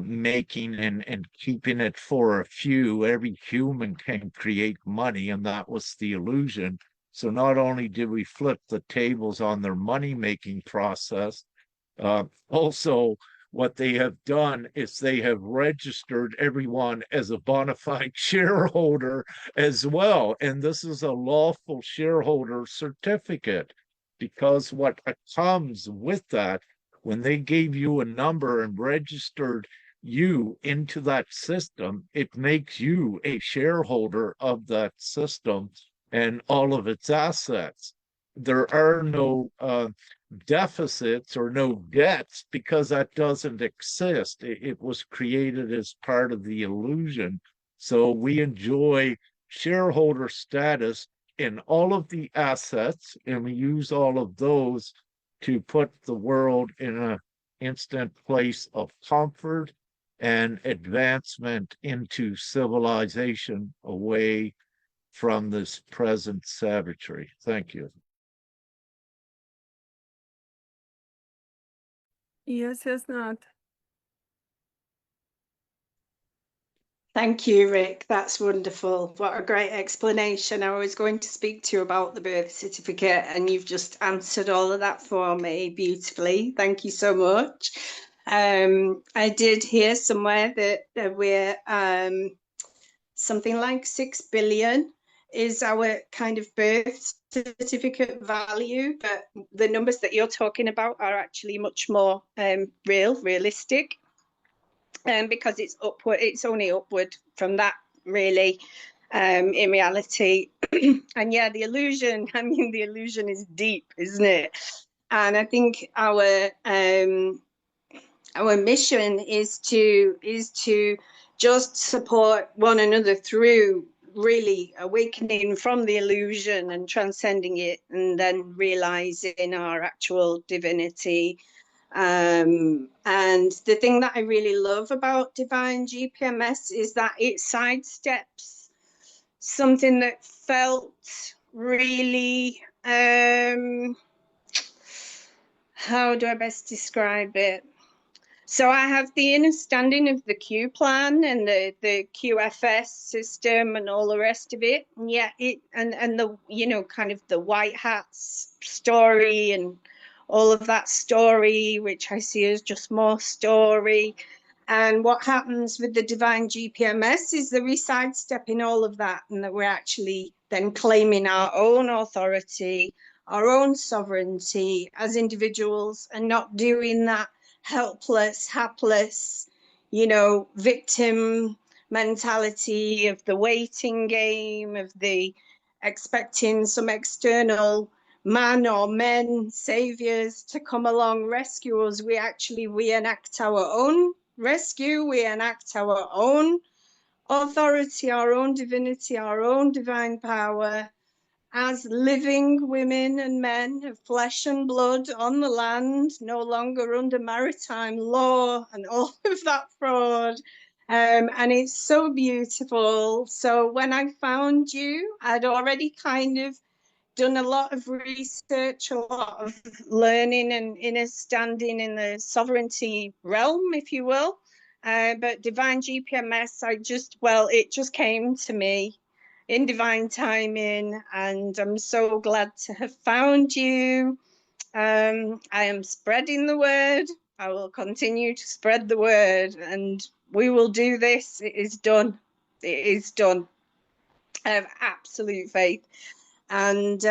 making and keeping it for a few, every human can create money, and that was the illusion. So not only did we flip the tables on their money making process, also what they have done is they have registered everyone as a bona fide shareholder as well. And this is a lawful shareholder certificate, because what comes with that, when they gave you a number and registered you into that system, it makes you a shareholder of that system and all of its assets. There are no deficits or no debts, because that doesn't exist. It was created as part of the illusion. So we enjoy shareholder status in all of the assets, and we use all of those to put the world in an instant place of comfort and advancement into civilization away from this present savagery. Thank you. Yes, not. Thank you, Rick. That's wonderful. What a great explanation. I was going to speak to you about the birth certificate, and you've just answered all of that for me beautifully. Thank you so much. I did hear somewhere that we're something like 6 billion is our kind of birth certificate value, but the numbers that you're talking about are actually much more realistic. Because it's upward, it's only upward from that, really, in reality. And yeah, the illusion, I mean, the illusion is deep, isn't it? And I think our mission is to just support one another through really awakening from the illusion and transcending it, and then realizing our actual divinity. And the thing that I really love about Divine GPMS is that it sidesteps something that felt really, how do I best describe it? So I have the understanding of the Q plan and the QFS system and all the rest of it. And yeah, and the, you know, kind of the white hats story and all of that story, which I see as just more story. And what happens with the Divine GPMS is that we sidestepping all of that, and that we're actually then claiming our own authority, our own sovereignty as individuals, and not doing that helpless, hapless, you know, victim mentality of the waiting game, of the expecting some external man or men saviors to come along rescue us. We enact our own rescue, we enact our own authority, our own divinity, our own divine power, as living women and men of flesh and blood on the land, no longer under maritime law and all of that fraud. And it's so beautiful. So when I found you, I'd already kind of done a lot of research, a lot of learning and understanding in the sovereignty realm, if you will. But Divine GPMS, it just came to me. in divine timing, and I'm so glad to have found you. I am spreading the word. I will continue to spread the word, and we will do this. It is done. It is done. I have absolute faith. And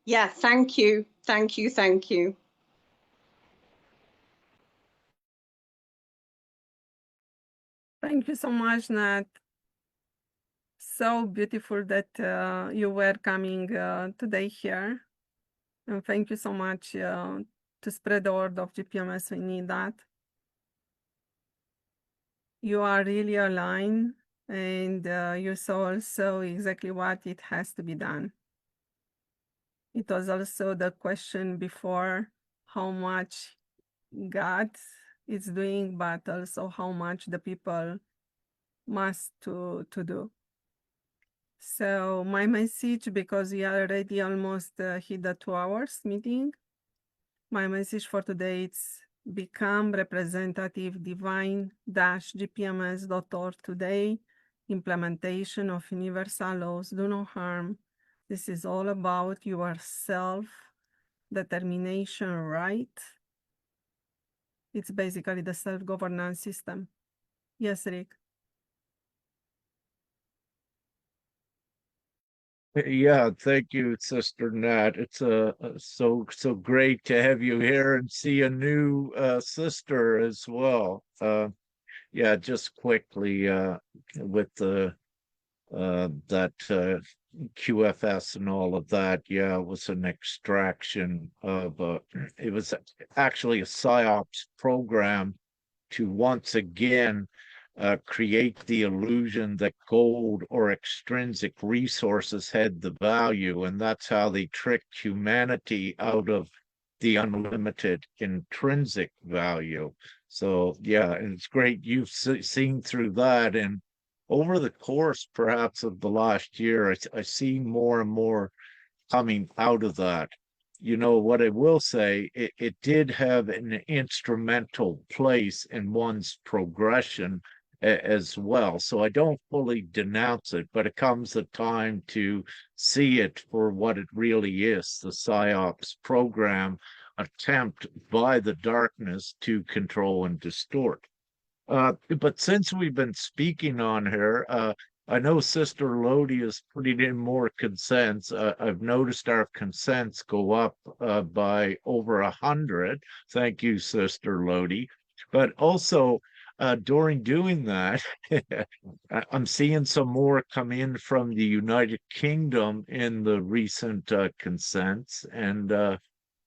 yeah, thank you. Thank you. Thank you. Thank you so much, Nat. So beautiful that you were coming today here. And thank you so much to spread the word of GPMS. We need that. You are really aligned, and you saw also exactly what it has to be done. It was also the question before, how much God is doing, but also how much the people must to do. So my message, because we are already almost hit the 2 hours meeting, my message for today is become representative divine-gpms.world today. Implementation of universal laws, do no harm. This is all about your self-determination right. It's basically the self-governance system. Yes, Rick. Yeah, thank you, Sister Nat. It's so great to have you here and see a new sister as well. Yeah, just quickly with the that QFS and all of that. Yeah, it was an extraction of it was actually a PSYOPs program to once again create the illusion that gold or extrinsic resources had the value, and that's how they tricked humanity out of the unlimited intrinsic value. So yeah, and it's great you've seen through that, and over the course perhaps of the last year, I see more and more coming out of that. You know, what I will say, it did have an instrumental place in one's progression as well. So I don't fully denounce it, but it comes a time to see it for what it really is, the PSYOPs program attempt by the darkness to control and distort. But since we've been speaking on her, I know Sister Lodi is putting in more consents. I've noticed our consents go up by over 100. Thank you, Sister Lodi. But also, during doing that, I'm seeing some more come in from the United Kingdom in the recent consents. And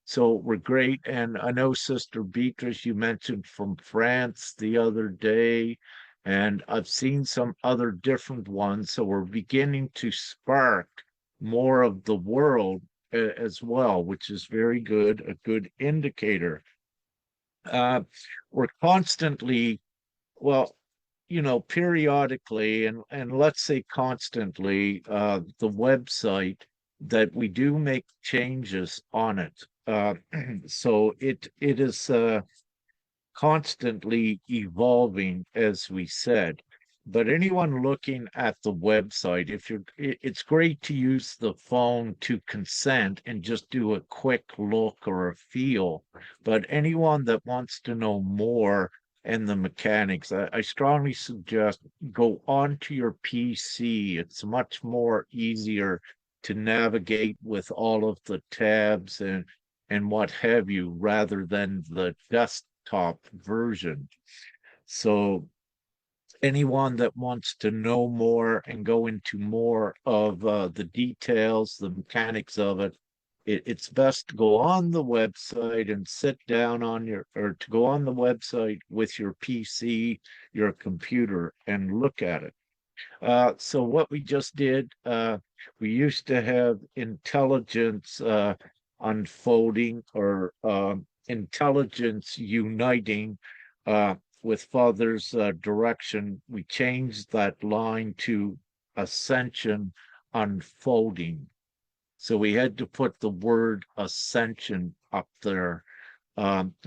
so we're great. And I know Sister Beatrice, you mentioned from France the other day, and I've seen some other different ones. So we're beginning to spark more of the world as well, which is very good, a good indicator. We're constantly, well, you know, periodically, and let's say constantly, the website, that we do make changes on it. So it is constantly evolving, as we said. But anyone looking at the website, if you're, it's great to use the phone to consent and just do a quick look or a feel. But anyone that wants to know more and the mechanics, I strongly suggest go onto your PC. It's much more easier to navigate with all of the tabs and what have you, rather than the desktop version. So anyone that wants to know more and go into more of the details, the mechanics of it, it's best to go on the website and sit down on your, or to go on the website with your PC, your computer, and look at it. So what we just did, we used to have intelligence unfolding, or intelligence uniting with Father's direction. We changed that line to ascension unfolding. So we had to put the word ascension up there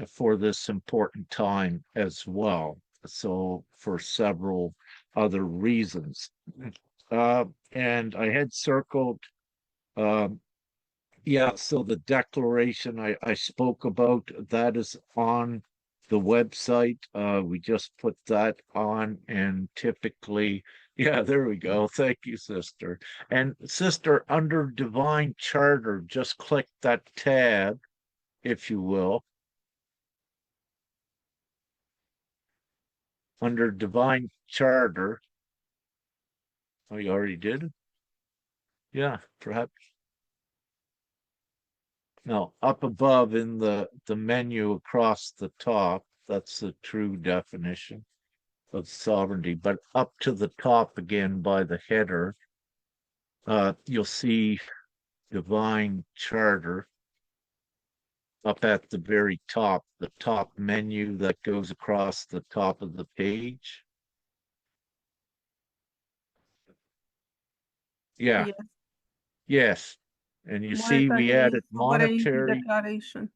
for this important time as well. So for several other reasons. and I had circled, yeah, so the declaration I spoke about, that is on the website. We just put that on, and typically, yeah, there we go. Thank you, sister. And sister, under Divine Charter, just click that tab, if you will. Under Divine Charter. Oh, you already did? Yeah, perhaps. No, up above in the menu across the top, that's the true definition of sovereignty. But up to the top again by the header, you'll see Divine Charter up at the very top, the top menu that goes across the top of the page. Yeah, Yes, yes. And you see we monetary added sovereignty monetary, declaration.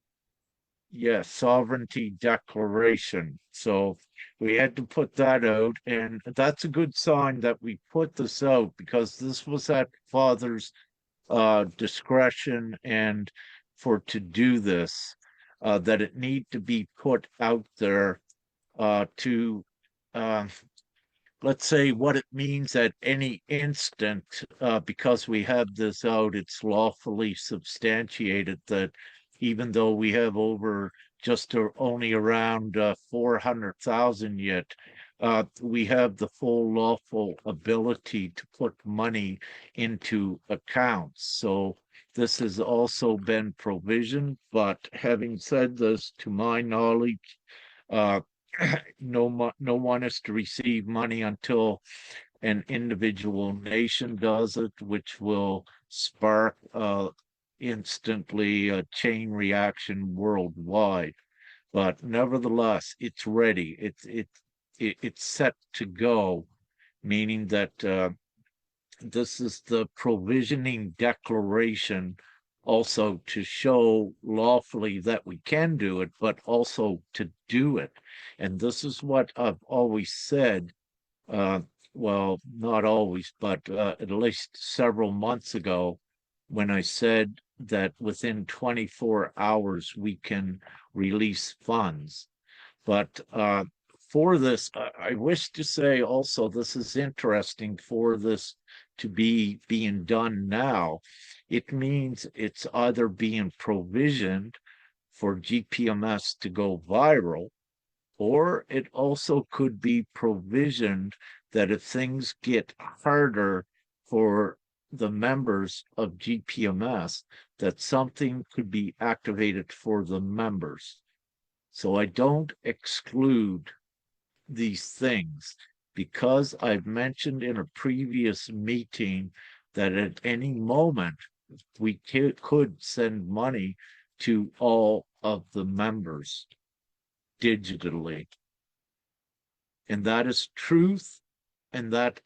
yes, sovereignty declaration. So we had to put that out, and that's a good sign that we put this out, because this was at Father's discretion, and to do this, that it need to be put out there to let's say what it means at any instant, because we have this out, it's lawfully substantiated that even though we have over just only around 400,000 yet, we have the full lawful ability to put money into accounts. So this has also been provisioned, but having said this, to my knowledge, uh, no one is to receive money until an individual nation does it, which will spark instantly a chain reaction worldwide. But nevertheless, it's ready. It's set to go, meaning that this is the provisioning declaration, also to show lawfully that we can do it, but also to do it. And this is what I've always said, well, not always, but at least several months ago, when I said that within 24 hours we can release funds. But for this, I wish to say also, this is interesting for this to be being done now. It means it's either being provisioned for GPMS to go viral, or it also could be provisioned that if things get harder for the members of GPMS, that something could be activated for the members. So I don't exclude these things, because I've mentioned in a previous meeting that at any moment we could send money to all of the members digitally. And that is truth, and that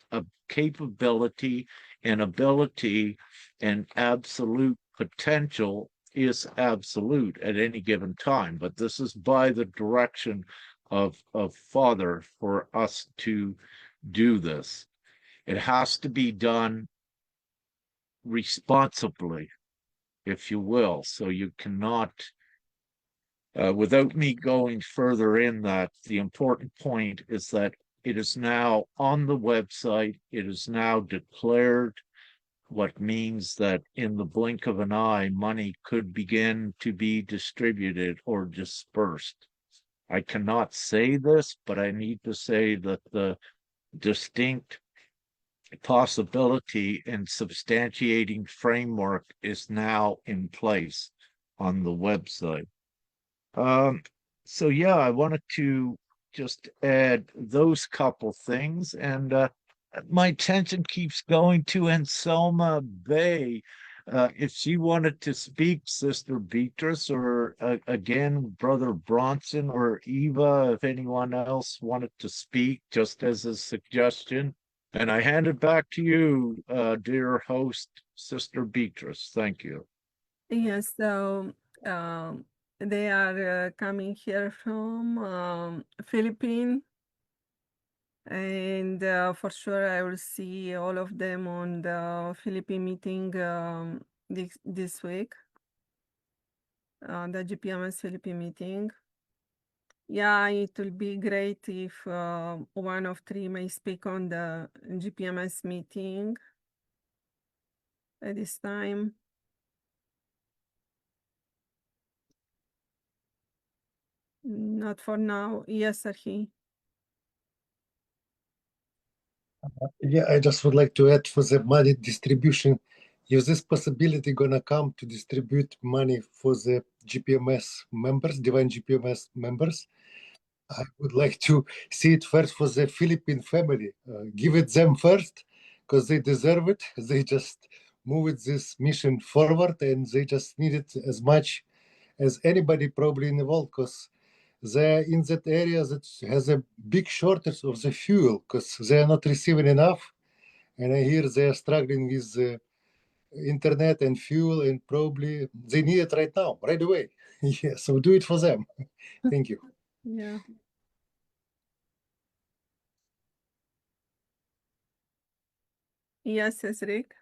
capability and ability and absolute potential is absolute at any given time. But this is by the direction of Father for us to do this. It has to be done responsibly, if you will. So you cannot, without me going further in that, the important point is that it is now on the website. It is now declared, what means that in the blink of an eye, money could begin to be distributed or dispersed. I cannot say this, but I need to say that the distinct possibility and substantiating framework is now in place on the website. So yeah, I wanted to just add those couple things, and my attention keeps going to Anselma Bay. If she wanted to speak, Sister Beatrice, or again, Brother Bronson or Eva, if anyone else wanted to speak, just as a suggestion. And I hand it back to you, dear host, Sister Beatrice. Thank you. Yes, so they are coming here from Philippines, And for sure, I will see all of them on the Philippine meeting this week, the GPMS Philippine meeting. Yeah, it will be great if one of three may speak on the GPMS meeting at this time. Not for now. Yes, Serhi. Yeah, I just would like to add for the money distribution. Is this possibility gonna come to distribute money for the GPMS members, Divine GPMS members? I would like to see it first for the Philippine family. Give it them first, because they deserve it. They just moved this mission forward, and they just need it as much as anybody probably in the world, because they're in that area that has a big shortage of the fuel, because they are not receiving enough. And I hear they are struggling with internet and fuel, and probably they need it right now, right away. Yeah, so do it for them. Thank you. Yeah. Yes, Cedric.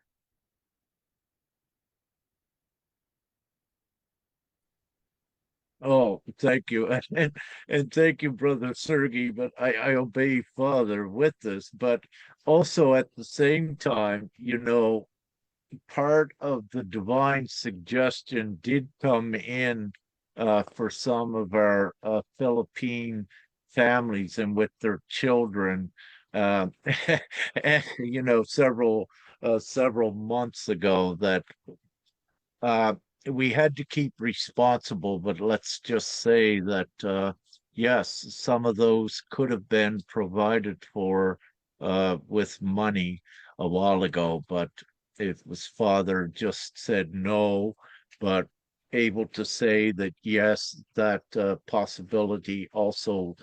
Oh, thank you. And thank you, Brother Sergey. But I obey Father with this. But also at the same time, part of the divine suggestion did come in for some of our Philippine families and with their children, uh, several months ago that uh, we had to keep responsible, but let's just say that yes, some of those could have been provided for with money a while ago, but it was Father just said no, but able to say that yes, that possibility also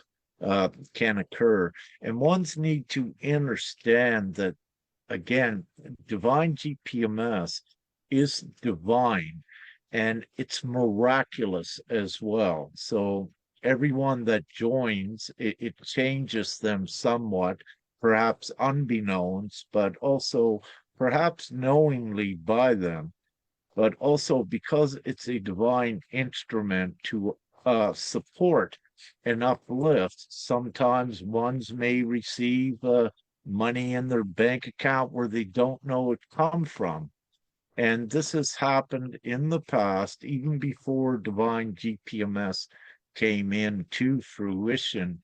can occur. And ones need to understand that again, divine GPMS is divine and it's miraculous as well. So everyone that joins, it changes them somewhat, perhaps unbeknownst, but also perhaps knowingly by them, but also because it's a divine instrument to support and uplift. Sometimes ones may receive money in their bank account where they don't know it come from. And this has happened in the past, even before Divine GPMS came into fruition.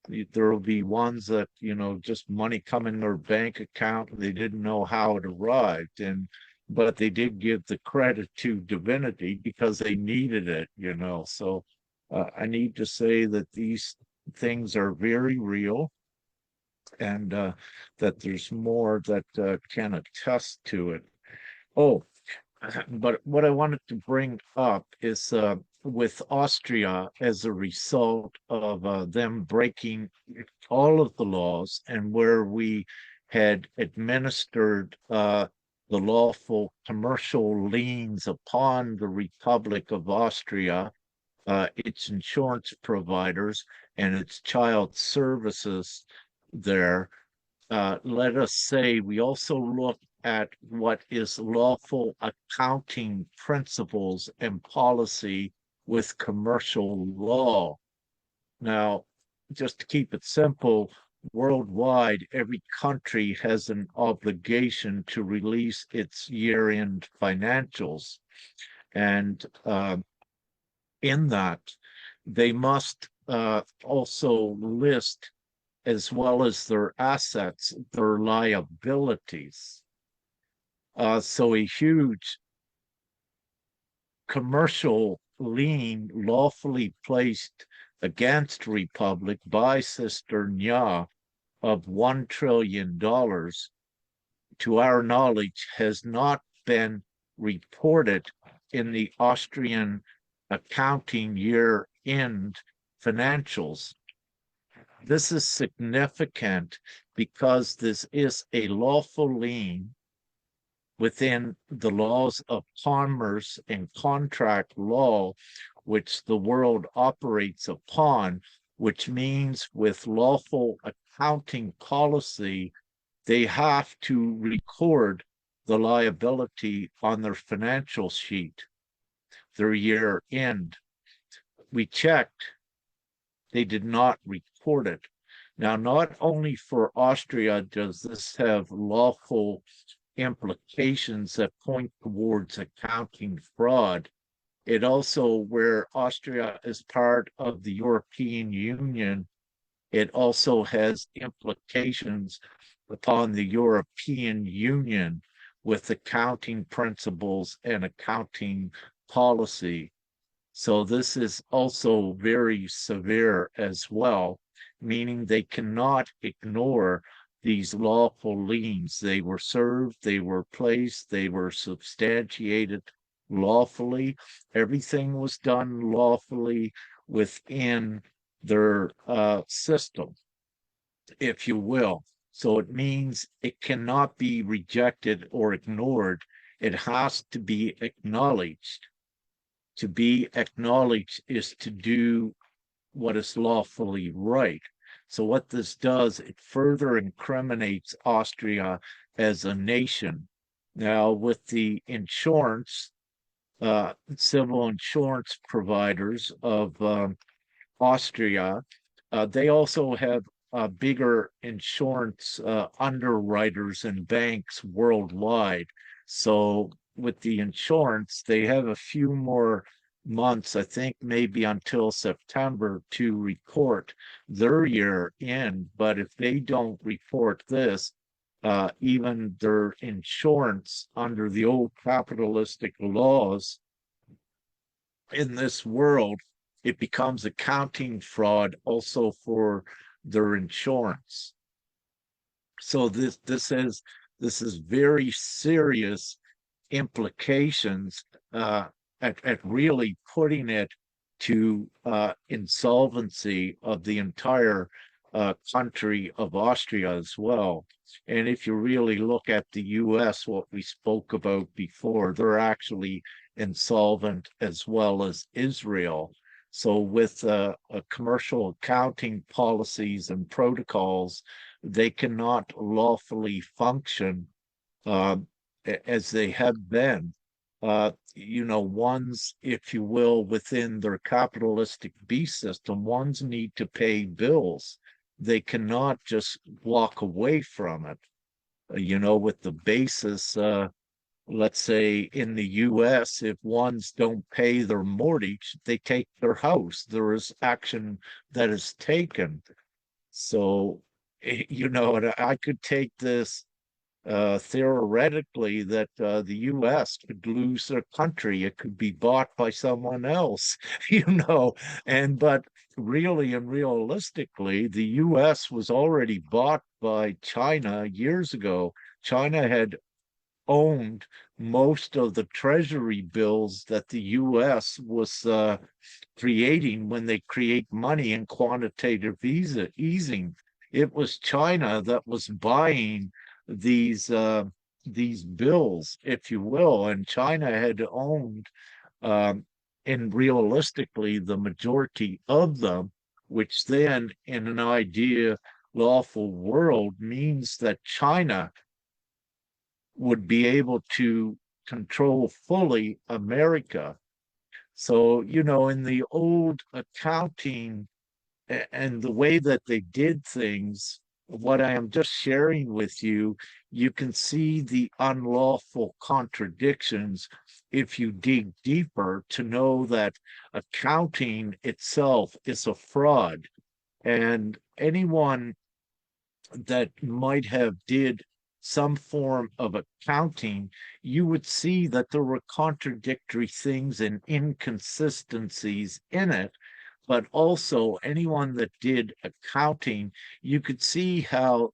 There will be ones that, just money come in their bank account and they didn't know how it arrived. But they did give the credit to divinity because they needed it. So I need to say that these things are very real and that there's more that can attest to it. Oh, but what I wanted to bring up is with Austria as a result of them breaking all of the laws and where we had administered the lawful commercial liens upon the Republic of Austria, its insurance providers, and its child services there. Let us say we also look at what is lawful accounting principles and policy with commercial law. Now, just to keep it simple, worldwide, every country has an obligation to release its year-end financials. And in that, they must also list, as well as their assets, their liabilities. So a huge commercial lien lawfully placed against Republic by Sister Nya of $1 trillion, to our knowledge, has not been reported in the Austrian accounting year-end financials. This is significant because this is a lawful lien within the laws of commerce and contract law, which the world operates upon, which means with lawful accounting policy, they have to record the liability on their financial sheet, their year end. We checked, they did not record it. Now, not only for Austria does this have lawful implications that point towards accounting fraud, it also, where Austria is part of the European Union, it also has implications upon the European Union with accounting principles and accounting policy. So this is also very severe as well, meaning they cannot ignore these lawful liens. They were served, they were placed, they were substantiated lawfully. Everything was done lawfully within their system, if you will. So it means it cannot be rejected or ignored. It has to be acknowledged. To be acknowledged is to do what is lawfully right. So what this does, it further incriminates Austria as a nation. Now, with the insurance, civil insurance providers of Austria, they also have bigger insurance underwriters and banks worldwide. So with the insurance, they have a few more months, I think maybe until September, to report their year end. But if they don't report this, even their insurance under the old capitalistic laws in this world, it becomes accounting fraud also for their insurance. So this is very serious implications at really putting it to insolvency of the entire country of Austria as well. And if you really look at the US, what we spoke about before, they're actually insolvent as well as Israel. So with commercial accounting policies and protocols, they cannot lawfully function as they have been. Ones, if you will, within their capitalistic beast system, ones need to pay bills. They cannot just walk away from it. With the basis, let's say in the US, if ones don't pay their mortgage, they take their house. There is action that is taken. So, and I could take this theoretically that the US could lose their country. It could be bought by someone else, but really and realistically, the US was already bought by China years ago. China had owned most of the treasury bills that the US was creating when they create money in quantitative easing. It was China that was buying these bills, if you will, and China had owned and realistically the majority of them, which then in an idea lawful world means that China would be able to control fully America. So, in the old accounting and the way that they did things, what I am just sharing with you, you can see the unlawful contradictions if you dig deeper to know that accounting itself is a fraud. And anyone that might have did some form of accounting, you would see that there were contradictory things and inconsistencies in it. But also anyone that did accounting, you could see how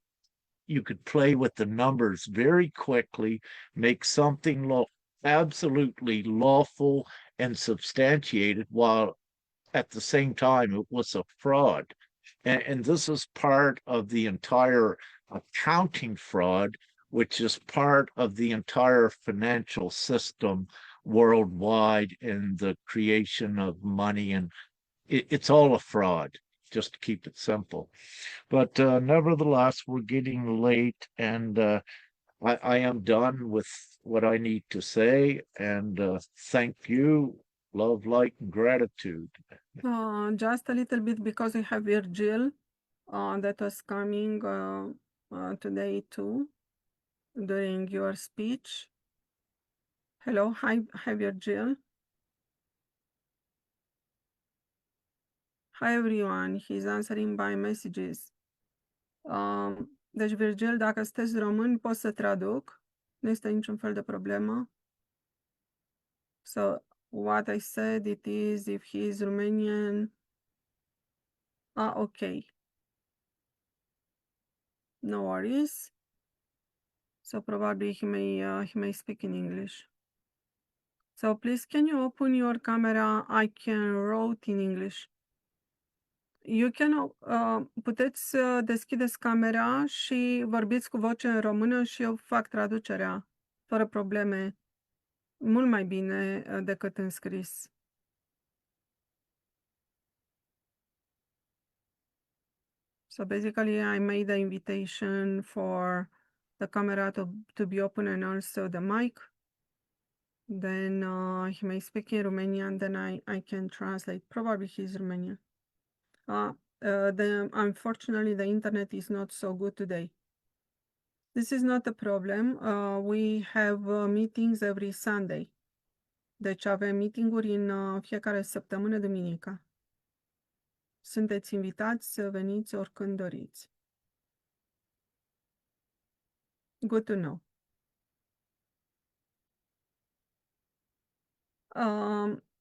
you could play with the numbers very quickly, make something look absolutely lawful and substantiated, while at the same time it was a fraud. And this is part of the entire accounting fraud, which is part of the entire financial system worldwide in the creation of money. And it's all a fraud. just to keep it simple. But nevertheless, we're getting late, and I am done with what I need to say. And thank you, love, light, and gratitude. Just a little bit, because we have Virgil that was coming today too during your speech. Hello, hi Virgil. Hi everyone, he's answering by messages. Deci, Virgil, dacă sunteți român, pot să traduc. Nu este niciun fel de problemă. So, what I said, it is, if he is Romanian. Okay. No worries. So probably he may speak in English. So please, can you open your camera? I can write in English. You can, puteți deschideți camera și vorbiți cu voce în română și eu fac traducerea fără probleme, mult mai bine decât în scris. So basically, I made the invitation for the camera to be open and also the mic. Then he may speak in Romanian, then I can translate. Probably he's Romanian. Unfortunately, the internet is not so good today. This is not a problem. We have meetings every Sunday. Deci avem meeting-uri în fiecare săptămână duminică. Sunteți invitați să veniți oricând doriți. Good to know.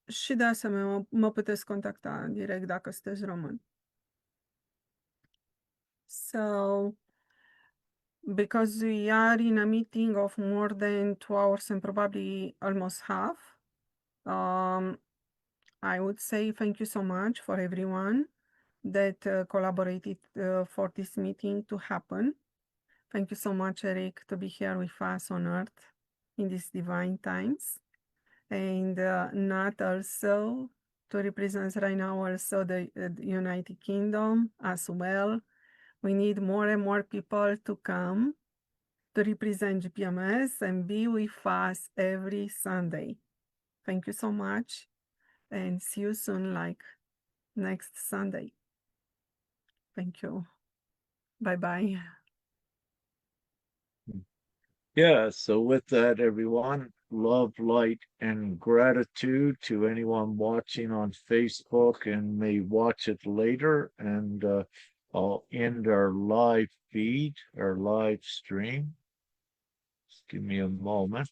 Și de asemenea, mă puteți contacta direct dacă sunteți român. So, because we are in a meeting of more than 2 hours and probably almost half, I would say thank you so much for everyone that collaborated for this meeting to happen. Thank you so much, Eric, to be here with us on Earth in these divine times. And Nat also to represent right now also the United Kingdom as well. We need more and more people to come to represent GPMS and be with us every Sunday. Thank you so much, and see you soon, like next Sunday. Thank you. Bye-bye. Yeah, so with that, everyone, love, light, and gratitude to anyone watching on Facebook and may watch it later. And I'll end our live feed, our live stream. Just give me a moment.